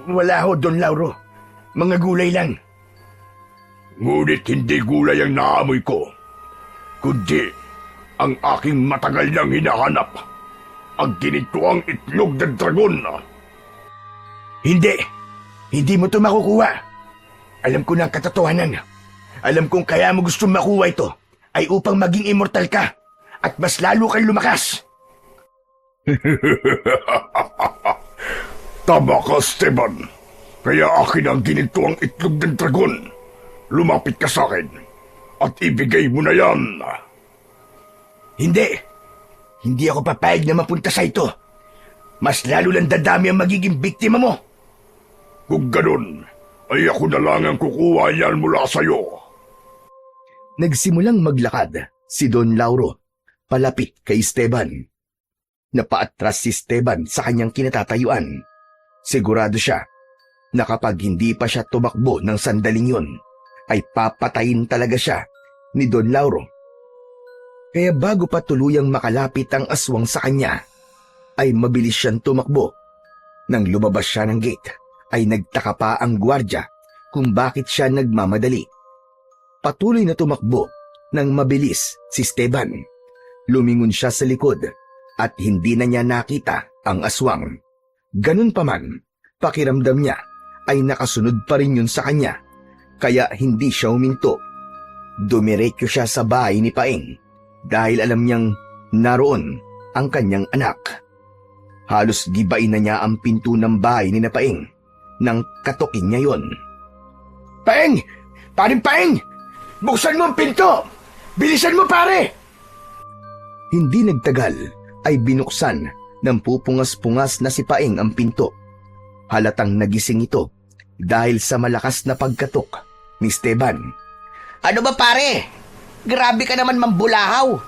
Wala ho, Don Lauro. Mga gulay lang. Ngunit hindi gulay ang naamoy ko, kundi ang aking matagal nang hinahanap, ang ginituang itlog ng dragon. Hindi mo ito makukuha. Alam ko na ang katotohanan. Alam kong kaya mo gustong makuha ito ay upang maging immortal ka at mas lalo kang lumakas. Tama ka, Esteban. Kaya akin ang ginituang itlog ng dragon. Lumapit ka sa akin at ibigay mo na yan. Hindi ako papayag na mapunta sa ito. Mas lalo lang dadami ang magiging biktima mo. Kung ganun, ay ako na lang ang kukuha yan mula sa'yo. Nagsimulang maglakad si Don Lauro palapit kay Esteban. Napaatras si Esteban sa kanyang kinatatayuan. Sigurado siya na kapag hindi pa siya tumakbo ng sandaling yun, ay papatayin talaga siya ni Don Lauro. Kaya bago pa tuluyang makalapit ang aswang sa kanya, ay mabilis siyang tumakbo. Nang lumabas siya ng gate, ay nagtaka pa ang gwardya kung bakit siya nagmamadali. Patuloy na tumakbo nang mabilis si Esteban. Lumingon siya sa likod at hindi na niya nakita ang aswang. Ganun pa man, pakiramdam niya ay nakasunod pa rin yun sa kanya, kaya hindi siya huminto. Dumiretso siya sa bahay ni Paeng dahil alam niyang naroon ang kanyang anak. Halos gibain na niya ang pinto ng bahay ni Paeng nang katukin niya yon. Paeng! Paring Paeng! Buksan mo ang pinto! Bilisan mo, pare! Hindi nagtagal ay binuksan ng pupungas-pungas na si Paeng ang pinto. Halatang nagising ito dahil sa malakas na pagkatok ni Esteban. Ano ba pare? Grabe ka naman mambulahaw.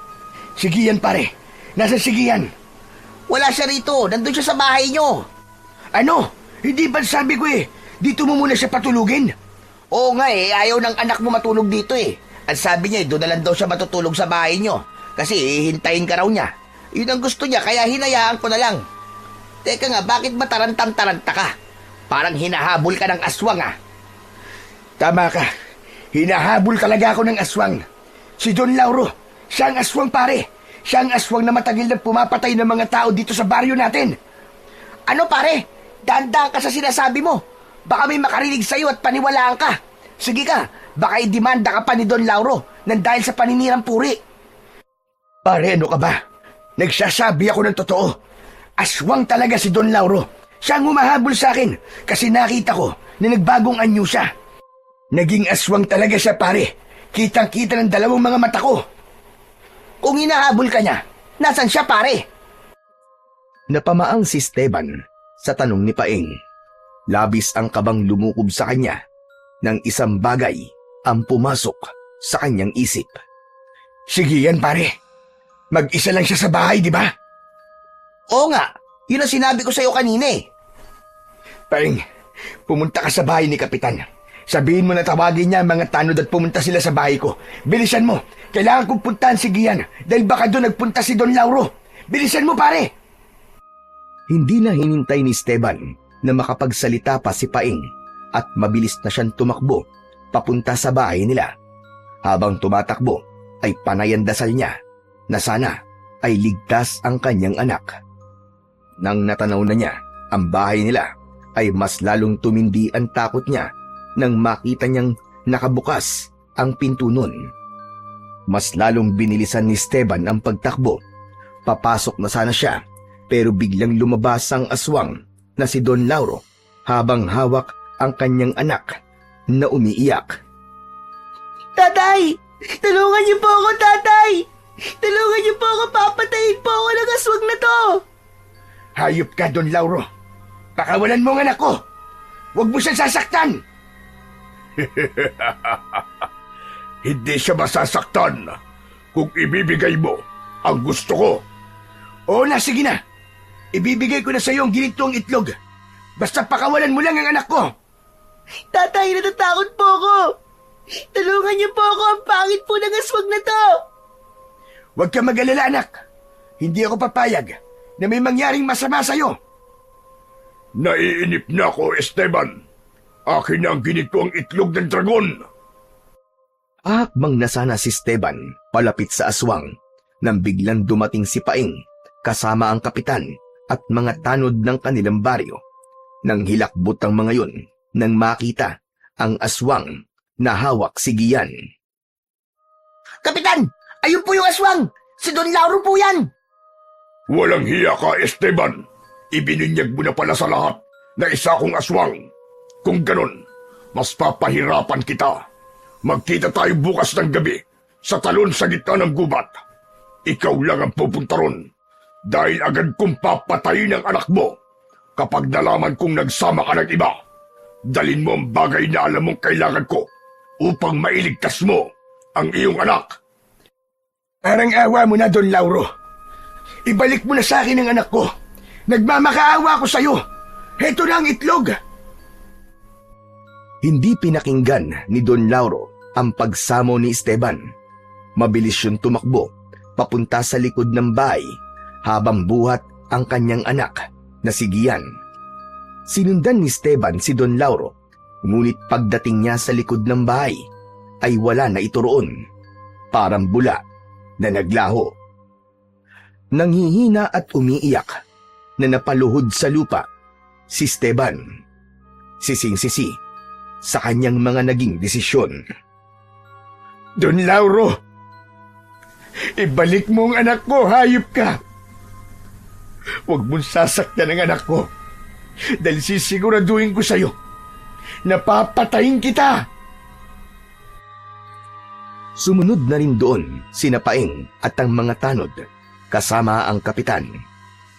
Sige yan pare, nasa sige yan. Wala siya rito, nandun siya sa bahay nyo. Ano? Hindi ba sabi ko dito mo muna siya patulugin? Oo nga ayaw ng anak mo matulog dito Ang sabi niya doon na lang daw siya matutulog sa bahay nyo. Kasi hihintayin ka raw niya. Yun ang gusto niya, kaya hinayaan ko na lang. Teka nga, bakit ba tarantang-taranta ka? Parang hinahabol ka ng aswang Tama ka, hinahabol talaga ako ng aswang. Si Don Lauro, siya ang aswang pare. Siya ang aswang na matagal na pumapatay ng mga tao dito sa baryo natin. Ano pare? Dahan-dahan ka sa sinasabi mo. Baka may makarinig sa'yo at paniwalaan ka. Sige ka, baka idemanda ka pa ni Don Lauro nang dahil sa paninirang puri. Pare, ano ka ba? Nagsasabi ako ng totoo. Aswang talaga si Don Lauro. Siya ang humahabol sa akin kasi nakita ko na nagbagong anyo siya. Naging aswang talaga siya pare. Kitang-kita ng dalawang mga mata ko. Kung hinahabol ka niya, nasan siya pare? Napamaang si Esteban sa tanong ni Paeng. Labis ang kabang lumukob sa kanya nang isang bagay ang pumasok sa kanyang isip. Sige yan pare. Mag-isa lang siya sa bahay, di ba? Oo nga, yun ang sinabi ko sa'yo kanina Paeng, pumunta ka sa bahay ni Kapitan. Sabihin mo na tawagin niya ang mga tanod at pumunta sila sa bahay ko. Bilisan mo, kailangan kong puntahan si Gian dahil baka doon nagpunta si Don Lauro. Bilisan mo pare! Hindi na hinintay ni Esteban na makapagsalita pa si Paeng at mabilis na siyang tumakbo papunta sa bahay nila. Habang tumatakbo ay panay ang dasal niya na sana ay ligtas ang kanyang anak. Nang natanaw na niya ang bahay nila ay mas lalong tumindi ang takot niya nang makita niyang nakabukas ang pinto nun. Mas lalong binilisan ni Esteban ang pagtakbo. Papasok na sana siya pero biglang lumabas ang aswang na si Don Lauro habang hawak ang kanyang anak na umiiyak. Tatay! Tulungan niyo po ako, tatay! Tulungan niyo po ako, papatayin po ako ng aswang na to! Hayop ka, Don Lauro. Pakawalan mo ang anak ko. Huwag mo siyang sasaktan. Hindi siya masasaktan kung ibibigay mo ang gusto ko. Oo na, sige na. Ibibigay ko na sa iyo ang ginitong itlog. Basta pakawalan mo lang ang anak ko. Tatay, natatakot po ako! Tulungan niyo po ako, ang pangit po ng aswang na to! Huwag ka mag-alala, anak. Hindi ako papayag na may mangyaring masama sa iyo. Naiinip na ako, Esteban. Akin na ang ginitong itlog ng dragon. Hakbang na sana si Esteban palapit sa aswang nang biglang dumating si Paeng kasama ang kapitan at mga tanod ng kanilang baryo. Nang hilakbot ang mga yun nang makita ang aswang na hawak si Gian. Kapitan, ayun po yung aswang! Si Don Lauro po yan! Walang hiya ka, Esteban. Ibinunyag mo na pala sa lahat na isa kong aswang. Kung ganon, mas papahirapan kita. Magkita tayo bukas ng gabi sa talon sa gitna ng gubat. Ikaw lang ang pupunta ron dahil agad kong papatayin ang anak mo kapag nalaman kong nagsama ka ng iba. Dalin mo ang bagay na alam mong kailangan ko upang mailigtas mo ang iyong anak. Parang awa mo na, Don Lauro. Ibalik mo na sa akin ang anak ko. Nagmamakaawa ko sa iyo. Heto na ang itlog. Hindi pinakinggan ni Don Lauro ang pagsamo ni Esteban. Mabilis siyang tumakbo papunta sa likod ng bahay habang buhat ang kanyang anak na si Gian. Sinundan ni Esteban si Don Lauro, ngunit pagdating niya sa likod ng bahay ay wala na ito roon. Parang bula na naglaho. Nanghihina at umiiyak na napaluhod sa lupa si Esteban. Sising-sisi sa kanyang mga naging desisyon. Don Lauro, ibalik mo ang anak ko, hayop ka. Huwag mong sasaktan ang anak ko dahil sisiguraduhin ko sa'yo na papatayin kita. Sumunod na rin doon sina Paeng at ang mga tanod kasama ang kapitan.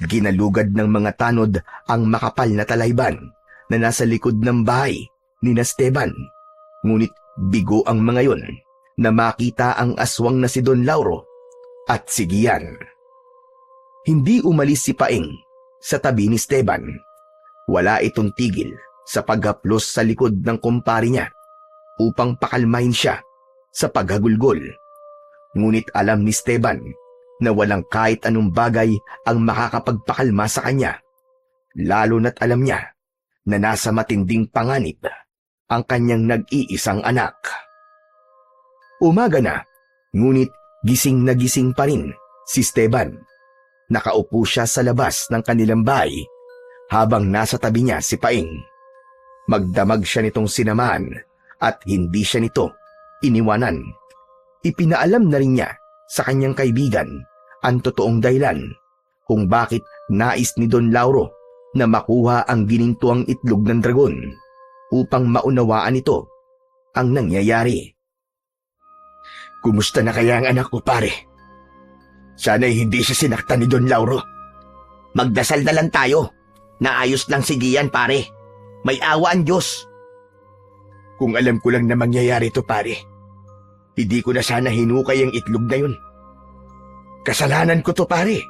Ginalugad ng mga tanod ang makapal na talayban na nasa likod ng bahay ni Esteban. Ngunit bigo ang mga yon na makita ang aswang na si Don Lauro at si Gian. Hindi umalis si Paeng sa tabi ni Esteban. Wala itong tigil sa paghaplos sa likod ng kumpare niya upang pakalmahin siya sa paghagulgol. Ngunit alam ni Esteban na walang kahit anong bagay ang makakapagpakalma sa kanya, lalo na't alam niya na nasa matinding panganib ang kanyang nag-iisang anak. Umaga na, ngunit gising na gising pa rin si Esteban. Nakaupo siya sa labas ng kanilang bahay habang nasa tabi niya si Paeng. Magdamag siya nitong sinamahan at hindi siya nito iniwanan. Ipinaalam na rin niya sa kanyang kaibigan ang totoong dahilan kung bakit nais ni Don Lauro na makuha ang ginintuang itlog ng dragon upang maunawaan ito ang nangyayari. Kumusta na kaya ang anak ko, pare? Sana'y hindi siya sinaktan ni Don Lauro. Magdasal na lang tayo. Naayos lang si Gian, pare. May awa ang Diyos. Kung alam ko lang na mangyayari ito, pare, hindi ko na sana hinukay ang itlog na yun. Kasalanan ko to, pare.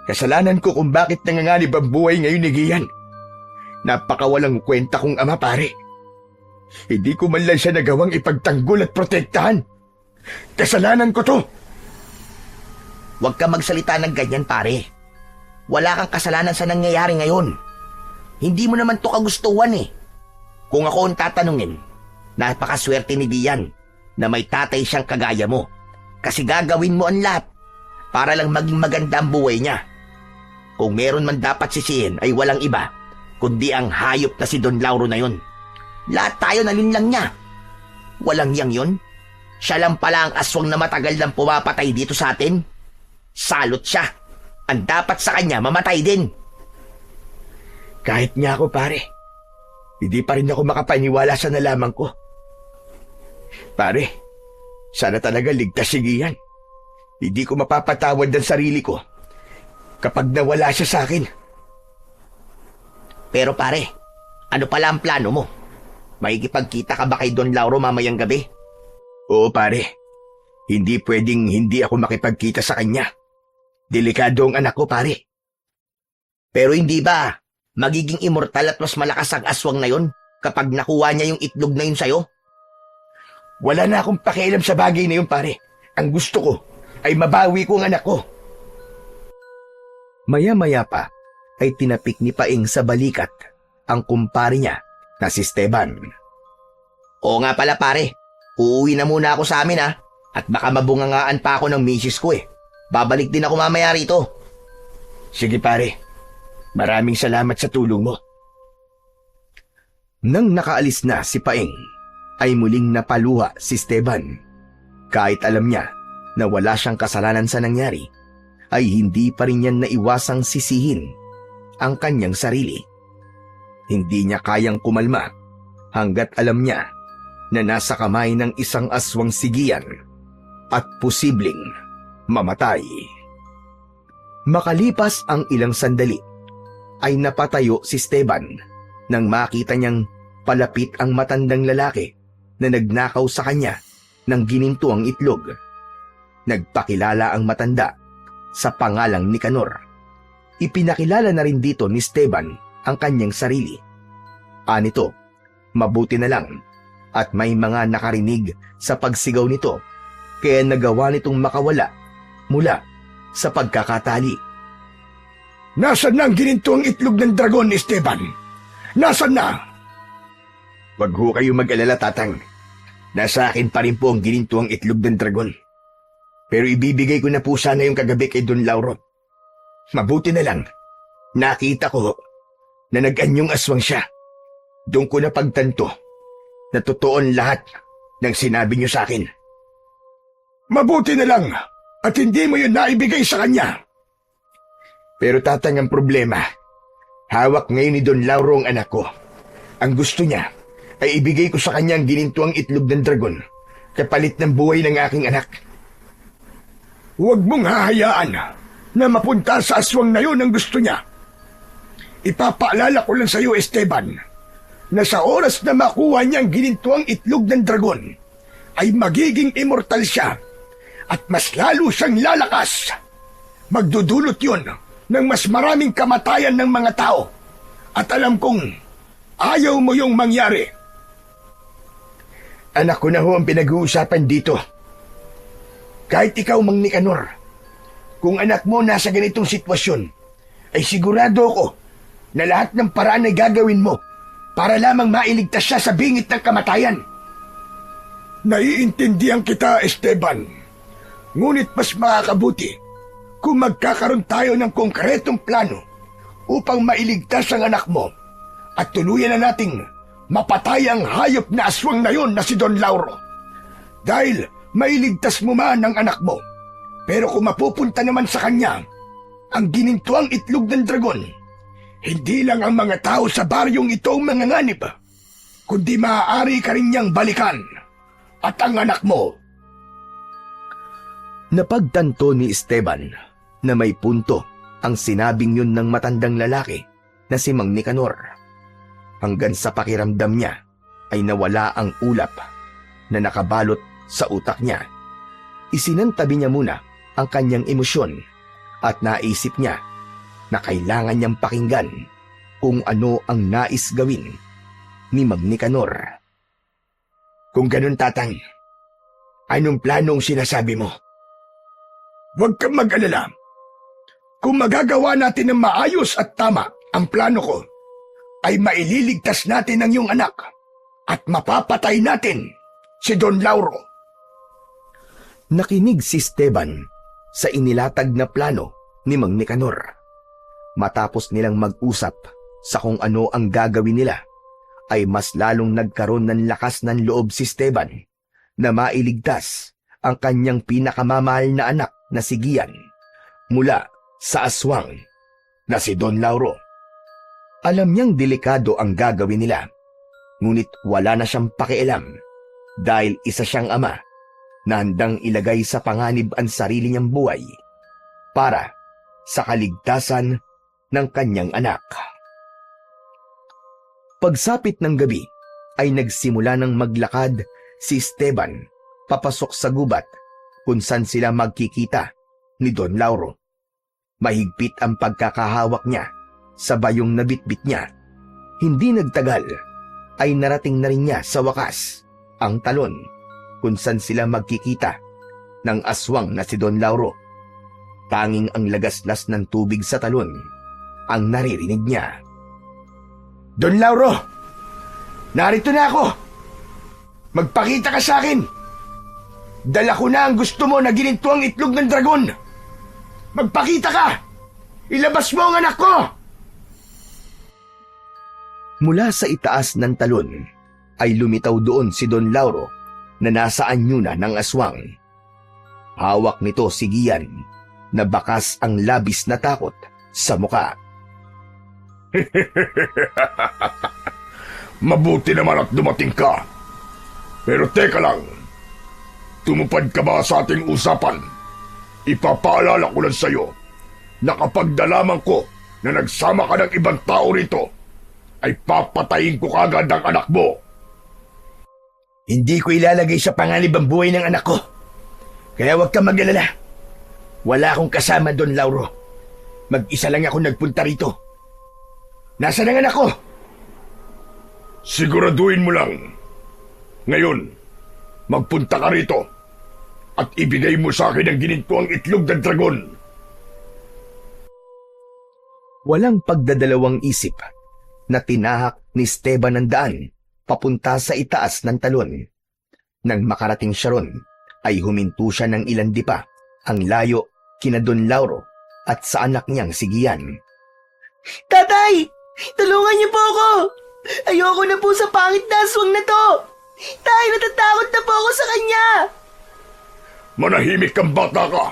Kasalanan ko kung bakit nanganganib ang buhay ngayon ni Gian. Napakawalang kwenta kong ama, pare. Hindi ko man lang siya nagawang ipagtanggol at protektahan. Kasalanan ko to. Huwag ka magsalita ng ganyan, pare. Wala kang kasalanan sa nangyayari ngayon. Hindi mo naman to kagustuhan eh. Kung ako ang tatanungin, napakaswerte ni Gian na may tatay siyang kagaya mo. Kasi gagawin mo ang lahat para lang maging maganda ang buhay niya. Kung meron man dapat sisihin ay walang iba, kundi ang hayop na si Don Lauro na yun. Lahat tayo nalinlang niya. Walang yang yun. Siya lang pala ang aswang na matagal nang pumapatay dito sa atin. Salot siya. Ang dapat sa kanya mamatay din. Kahit niya ako, pare, hindi pa rin ako makapaniwala sa nalaman ko. Pare, sana talaga ligtas si Gian. Hindi ko mapapatawad ang sarili ko kapag nawala siya sa akin. Pero pare, ano pala ang plano mo? Makikipagkita ka ba kay Don Lauro mamayang gabi? Oo, pare. Hindi pwedeng hindi ako makipagkita sa kanya. Delikado ang anak ko, pare. Pero hindi ba magiging immortal at mas malakas ang aswang na yon kapag nakuha niya yung itlog na yun sa'yo? Wala na akong pakialam sa bagay na yun, pare. Ang gusto ko ay mabawi ko ang anak ko. Maya-maya pa ay tinapik ni Paeng sa balikat ang kumpare niya na si Esteban. Oo nga pala, pare. Uuwi na muna ako sa amin ha. At baka mabungangaan pa ako ng misis ko eh. Babalik din ako mamaya rito. Sige, pare. Maraming salamat sa tulong mo. Nang nakaalis na si Paeng, ay muling napaluha si Esteban. Kahit alam niya na wala siyang kasalanan sa nangyari, ay hindi pa rin niya naiwasang sisihin ang kanyang sarili. Hindi niya kayang kumalma hanggat alam niya na nasa kamay ng isang aswang si Gian at posibleng mamatay. Makalipas ang ilang sandali, ay napatayo si Esteban nang makita niyang palapit ang matandang lalaki na nagnakaw sa kanya ng ginintuang itlog. Nagpakilala ang matanda sa pangalang Nicanor. Ipinakilala na rin dito ni Esteban ang kanyang sarili. Anito, mabuti na lang at may mga nakarinig sa pagsigaw nito kaya nagawa nitong makawala mula sa pagkakatali. Nasaan na ang ginintuang itlog ng dragon, Esteban? Nasaan na? Wag ho kayo mag-alala, Tatang. Nasa akin pa rin po ang ginintuang itlog ng dragon. Pero ibibigay ko na po sana yung kagabi kay Don Lauro. Mabuti na lang. Nakita ko na nag-anyong aswang siya. Doon ko na pagtanto na totoo lahat ng sinabi niyo sa akin. Mabuti na lang at hindi mo yun naibigay sa kanya. Pero Tatang, ang problema, hawak ngayon ni Don Lauro ang anak ko. Ang gusto niya ay ibigay ko sa kanya ang ginintuang itlog ng dragon kapalit ng buhay ng aking anak. Huwag mong hahayaan na mapunta sa aswang na yun ang gusto niya. Ipapaalala ko lang sa iyo, Esteban, na sa oras na makuha niya ang ginintuang itlog ng dragon, ay magiging immortal siya at mas lalo siyang lalakas. Magdudulot yun ng mas maraming kamatayan ng mga tao. At alam kong ayaw mo yung mangyari. Anak ko na ho ang pinag-uusapan dito. Kahit ikaw, Mang Nicanor, kung anak mo nasa ganitong sitwasyon, ay sigurado ko na lahat ng paraan ay gagawin mo para lamang mailigtas siya sa bingit ng kamatayan. Naiintindihan kita, Esteban. Ngunit mas makakabuti kung magkakaroon tayo ng konkretong plano upang mailigtas ang anak mo at tuluyan na nating mapatay ang hayop na aswang na yon na si Don Lauro. Dahil mailigtas mo man ang anak mo, pero kung mapupunta naman sa kanya ang ginintuang itlog ng dragon, hindi lang ang mga tao sa baryong ito ang manganganib, kundi maaari ka rin niyang balikan at ang anak mo. Napagtanto ni Esteban na may punto ang sinabing yun ng matandang lalaki na si Mang Nicanor. Hanggang sa pakiramdam niya ay nawala ang ulap na nakabalot sa utak niya. Isinantabi niya muna ang kanyang emosyon at naisip niya na kailangan niyang pakinggan kung ano ang nais gawin ni Mang Nicanor. Kung ganun, Tatang, anong planong sinasabi mo? Huwag kang mag-alala. Kung magagawa natin ng maayos at tama ang plano ko, ay maililigtas natin ang iyong anak at mapapatay natin si Don Lauro. Nakinig si Esteban sa inilatag na plano ni Mang Nicanor. Matapos nilang mag-usap sa kung ano ang gagawin nila, ay mas lalong nagkaroon ng lakas ng loob si Esteban na mailigtas ang kanyang pinakamamahal na anak na si Gian mula sa aswang na si Don Lauro. Alam niyang delikado ang gagawin nila, ngunit wala na siyang pakialam dahil isa siyang ama na handang ilagay sa panganib ang sarili niyang buhay para sa kaligtasan ng kanyang anak. Pagsapit ng gabi ay nagsimula ng maglakad si Esteban papasok sa gubat kung saan sila magkikita ni Don Lauro. Mahigpit ang pagkakahawak niya sa bayong nabitbit niya. Hindi nagtagal ay narating na rin niya sa wakas ang talon kung saan sila magkikita ng aswang na si Don Lauro. Tanging ang lagaslas ng tubig sa talon ang naririnig niya. Don Lauro, narito na ako. Magpakita ka sa akin. Dala ko na ang gusto mo na ginintuang itlog ng dragon. Magpakita ka! Ilabas mo ang anak ko! Mula sa itaas ng talon ay lumitaw doon si Don Lauro na nasa anyo na ng aswang. Hawak nito si Gian na bakas ang labis na takot sa muka. Mabuti naman at dumating ka. Pero teka lang, tumupad ka ba sa ating usapan? Ipapaalala ko lang sa iyo na kapag nalaman ko na nagsama ka ng ibang tao rito, ay papatayin ko kagad ang anak mo. Hindi ko ilalagay sa panganib ang buhay ng anak ko. Kaya huwag kang mag-alala. Wala akong kasama, Don Lauro. Mag-isa lang ako nagpunta rito. Nasaan ang anak ko? Siguraduhin mo lang. Ngayon, magpunta ka rito at ibigay mo sa akin ang ginintuang itlog ng dragon. Walang pagdadalawang isip na tinahak ni Esteban ang daan papunta sa itaas ng talon. Nang makarating siya ron, ay huminto siya ng ilan di pa ang layo kina Don Lauro at sa anak niyang si Gian. Tatay! Tulungan niyo po ako! Ayoko na po sa pangit na aswang na to! Tay, natatakot na po ako sa kanya! Manahimik kang bata ka.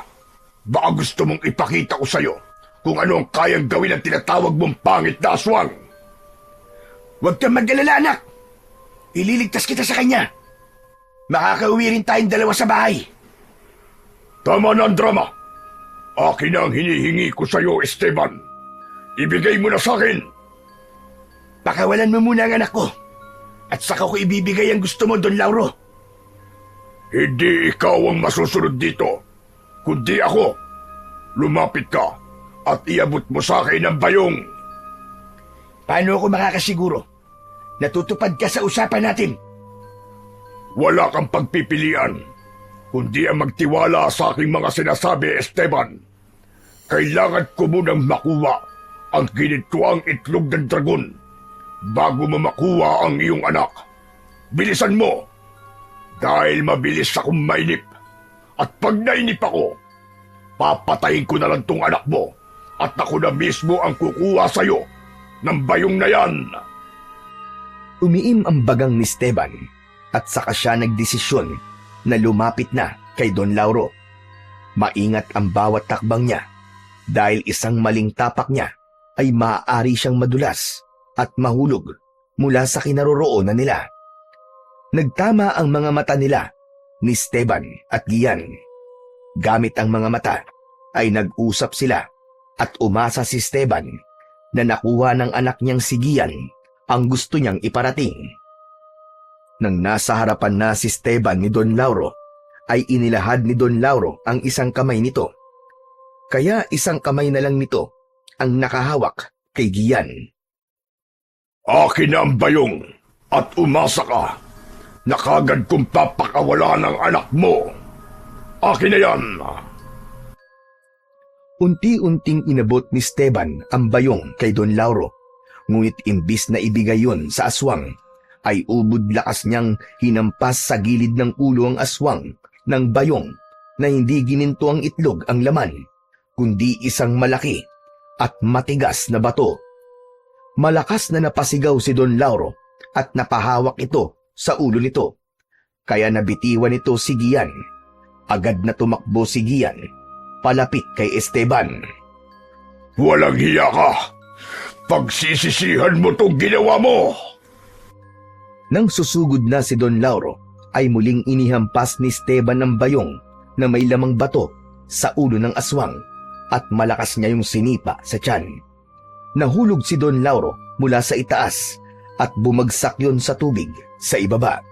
Baka gusto mong ipakita ko sa'yo kung ano ang kayang gawin ng tinatawag mong pangit na aswang. Huwag kang mag-alala, anak. Ililigtas kita sa kanya. Makakauwi rin tayong dalawa sa bahay. Tama na ang drama. Akin na ang hinihingi ko sa iyo, Esteban. Ibigay mo na sa akin. Pakawalan mo muna ang anak ko. At saka ko ibibigay ang gusto mo, Don Lauro. Hindi ikaw ang masusunod dito, kundi ako. Lumapit ka at iabot mo sa akin ang bayong. Paano ako makakasiguro? Natutupad ka sa usapan natin. Wala kang pagpipilian, kundi ang magtiwala sa aking mga sinasabi, Esteban. Kailangan ko munang makuha ang ginituang itlog ng dragon bago mo makuha ang iyong anak. Bilisan mo, dahil mabilis akong mainip. At pag nainip ako, papatayin ko na lang tong anak mo at ako na mismo ang kukuha sa'yo ng bayong na yan. Umiim ang bagang ni Esteban at saka siya nagdesisyon na lumapit na kay Don Lauro. Maingat ang bawat takbang niya dahil isang maling tapak niya ay maaari siyang madulas at mahulog mula sa kinaroroonan nila. Nagtama ang mga mata nila ni Esteban at Gian. Gamit ang mga mata ay nag-usap sila at umasa si Esteban na nakuha ng anak niyang si Gian ang gusto niyang iparating. Nang nasa harapan na si Esteban ni Don Lauro, ay inilahad ni Don Lauro ang isang kamay nito. Kaya isang kamay na lang nito ang nakahawak kay Gian. Akin na ang bayong at umasa ka na kagad kong papakawala ng anak mo. Akin na yan. Unti-unting inabot ni Esteban ang bayong kay Don Lauro, ngunit imbis na ibigay yon sa aswang, ay ubod lakas niyang hinampas sa gilid ng ulo ang aswang ng bayong na hindi gininto ang itlog ang laman, kundi isang malaki at matigas na bato. Malakas na napasigaw si Don Lauro at napahawak ito sa ulo nito, kaya nabitiwan nito si Gian. Agad na tumakbo si Gian palapit kay Esteban. Walang hiya ka! Pagsisisihan mo itong ginawa mo! Nang susugod na si Don Lauro, ay muling inihampas ni Esteban ang bayong na may lamang bato sa ulo ng aswang at malakas niya yung sinipa sa tiyan. Nahulog si Don Lauro mula sa itaas at bumagsak yon sa tubig sa ibaba.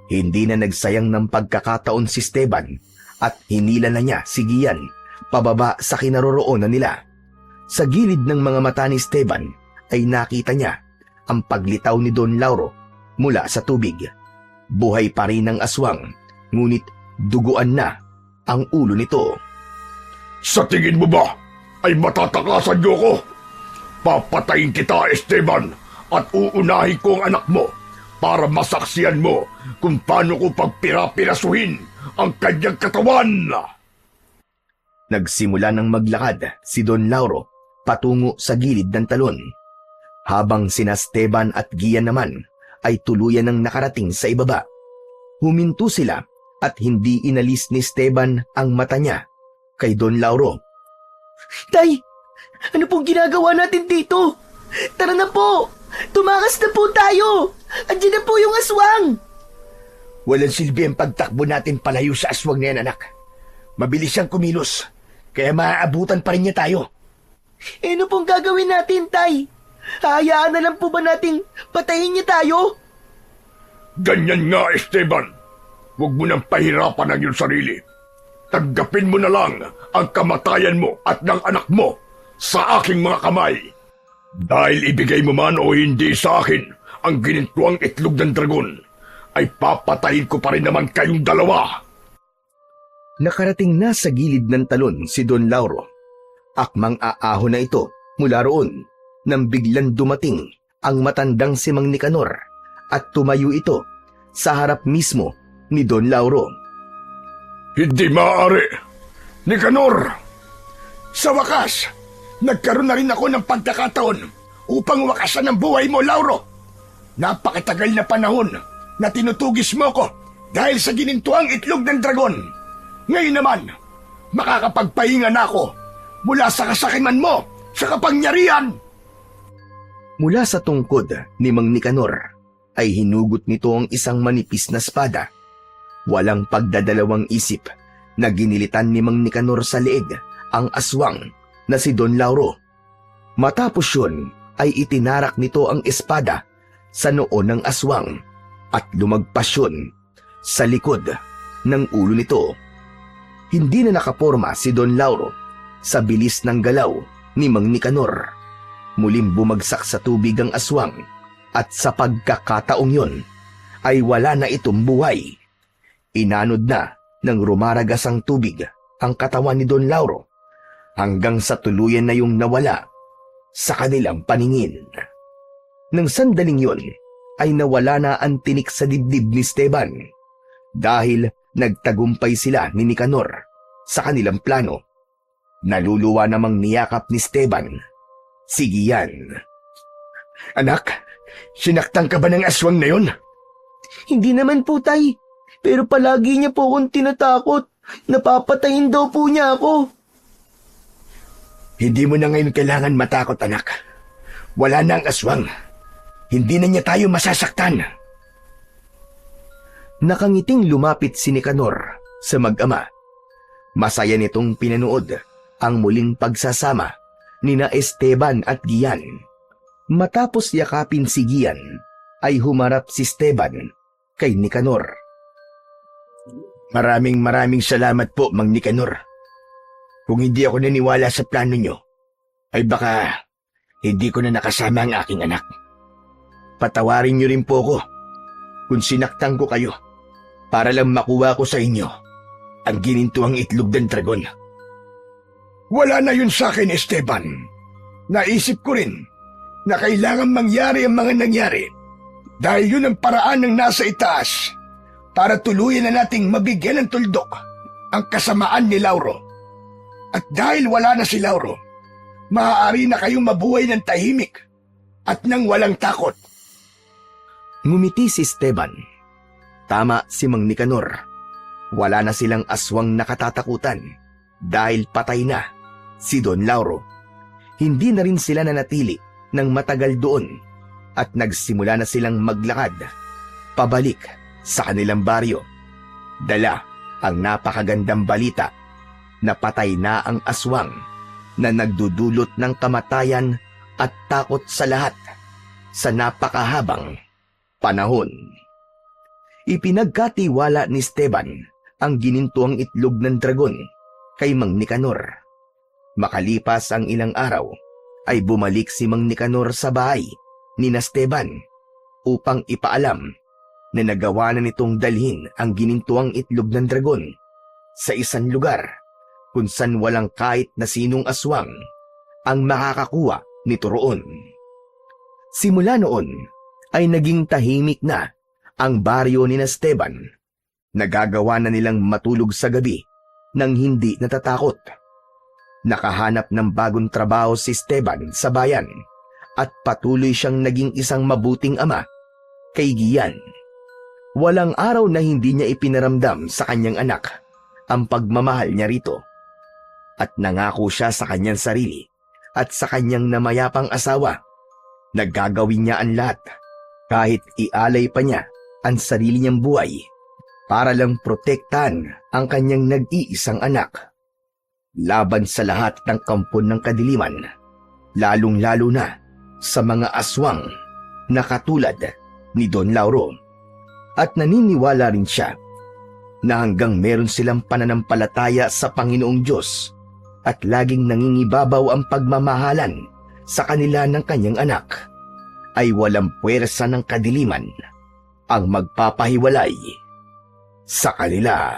Hindi na nagsayang ng pagkakataon si Esteban at hinila na niya si Gian pababa sa kinaroroonan nila. Sa gilid ng mga mata ni Esteban ay nakita niya ang paglitaw ni Don Lauro mula sa tubig. Buhay pa rin ang aswang, ngunit duguan na ang ulo nito. Sa tingin mo ba ay matatakasan niyo ko? Papatayin kita, Esteban, at uunahin ko ang anak mo para masaksiyan mo kung paano ko pagpira-pirasuhin ang kanyang katawan. Nagsimula ng maglakad si Don Lauro patungo sa gilid ng talon, habang sina Esteban at Gian naman ay tuluyan ng nakarating sa ibaba. Huminto sila at hindi inalis ni Esteban ang mata niya kay Don Lauro. Tay, ano pong ginagawa natin dito? Tara na po! Tumakas na po tayo! Andiyan na po yung aswang! Walang silbi ang pagtakbo natin palayo sa aswang na yan, anak. Mabilis siyang kumilos, kaya maaabutan pa rin niya tayo. Ano pong gagawin natin, Tay? Hayaan na lang po ba nating patayin niya tayo? Ganyan nga, Esteban. Huwag mo nang pahirapan ang iyong sarili. Tanggapin mo na lang ang kamatayan mo at ng anak mo sa aking mga kamay. Dahil ibigay mo man o hindi sa akin ang ginintuang itlog ng dragon, ay papatayin ko pa rin naman kayong dalawa. Nakarating na sa gilid ng talon si Don Lauro. Akmang aaho na ito mula roon nang biglang dumating ang matandang si Mang Nicanor at tumayo ito sa harap mismo ni Don Lauro. Hindi maaari. Nicanor! Sa wakas, nagkaroon na rin ako ng pagkakataon upang wakasan ang buhay mo, Lauro. Napakatagal na panahon na tinutugis mo ko dahil sa ginintuang itlog ng dragon. Ngayon naman, makakapagpahinga na ako mula sa kasakiman mo sa kapangyarihan. Mula sa tungkod ni Mang Nicanor ay hinugot nito ang isang manipis na espada. Walang pagdadalawang isip na ginilitan ni Mang Nicanor sa leeg ang aswang na si Don Lauro. Matapos yun ay itinarak nito ang espada sa noo ng aswang at lumagpas yun sa likod ng ulo nito. Hindi na nakaporma si Don Lauro sa bilis ng galaw ni Mang Nicanor. Muling bumagsak sa tubig ang aswang at sa pagkakataong yun ay wala na itong buhay. Inanod na ng rumaragas ang tubig ang katawan ni Don Lauro hanggang sa tuluyan na yung nawala sa kanilang paningin. Nang sandaling yun ay nawala na ang tinik sa dibdib ni Esteban dahil nagtagumpay sila ni Nicanor sa kanilang plano. Naluluwa namang niyakap ni Esteban si Gian. Anak, sinaktan ka ba ng aswang na yun? Hindi naman po, tay. Pero palagi niya po akong tinatakot. Napapatayin daw po niya ako. Hindi mo na ngayon kailangan matakot, anak. Wala na ang aswang. Hindi na niya tayo masasaktan. Nakangiting lumapit si Nicanor sa mag-ama. Masaya nitong pinanood ang muling pagsasama nina Esteban at Gian. Matapos yakapin si Gian, ay humarap si Esteban kay Nicanor. Maraming salamat po, Mang Nicanor. Kung hindi ako naniwala sa plano niyo, ay baka hindi ko na nakasama ang aking anak. Patawarin niyo rin po ako kung sinaktan ko kayo para lang makuha ko sa inyo ang ginintuang itlog ng dragon. Wala na yun sa akin, Esteban. Naisip ko rin na kailangan mangyari ang mga nangyari dahil yun ang paraan ng nasa itaas para tuluyan na nating mabigyan ng tuldok ang kasamaan ni Lauro. At dahil wala na si Lauro, maaari na kayong mabuhay ng tahimik at nang walang takot. Ngumiti si Esteban. Tama si Mang Nicanor. Wala na silang aswang nakatatakutan dahil patay na si Don Lauro. Hindi na rin sila nanatili ng matagal doon at nagsimula na silang maglakad pabalik sa kanilang baryo. Dala ang napakagandang balita na patay na ang aswang na nagdudulot ng kamatayan at takot sa lahat sa napakahabang panahon. Ipinagkatiwala ni Esteban ang ginintuang itlog ng dragon kay Mang Nicanor. Makalipas ang ilang araw, ay bumalik si Mang Nicanor sa bahay ni Esteban upang ipaalam na nagawa na nitong dalhin ang ginintuang itlog ng dragon sa isang lugar kung saan walang kahit na sinong aswang ang makakakuha nito roon. Simula noon ay naging tahimik na ang baryo ni Esteban. Nagagawa na nilang matulog sa gabi nang hindi natatakot. Nakahanap ng bagong trabaho si Esteban sa bayan at patuloy siyang naging isang mabuting ama kay Gian. Walang araw na hindi niya ipinaramdam sa kanyang anak ang pagmamahal niya rito. At nangako siya sa kanyang sarili at sa kanyang namayapang asawa na gagawin niya ang lahat kahit ialay pa niya ang sarili niyang buhay para lang protektahan ang kanyang nag-iisang anak. Laban sa lahat ng kampon ng kadiliman, lalong-lalo na sa mga aswang na katulad ni Don Lauro. At naniniwala rin siya na hanggang meron silang pananampalataya sa Panginoong Diyos at laging nangingibabaw ang pagmamahalan sa kanila ng kanyang anak, ay walang puwersa ng kadiliman ang magpapahiwalay sa kanila.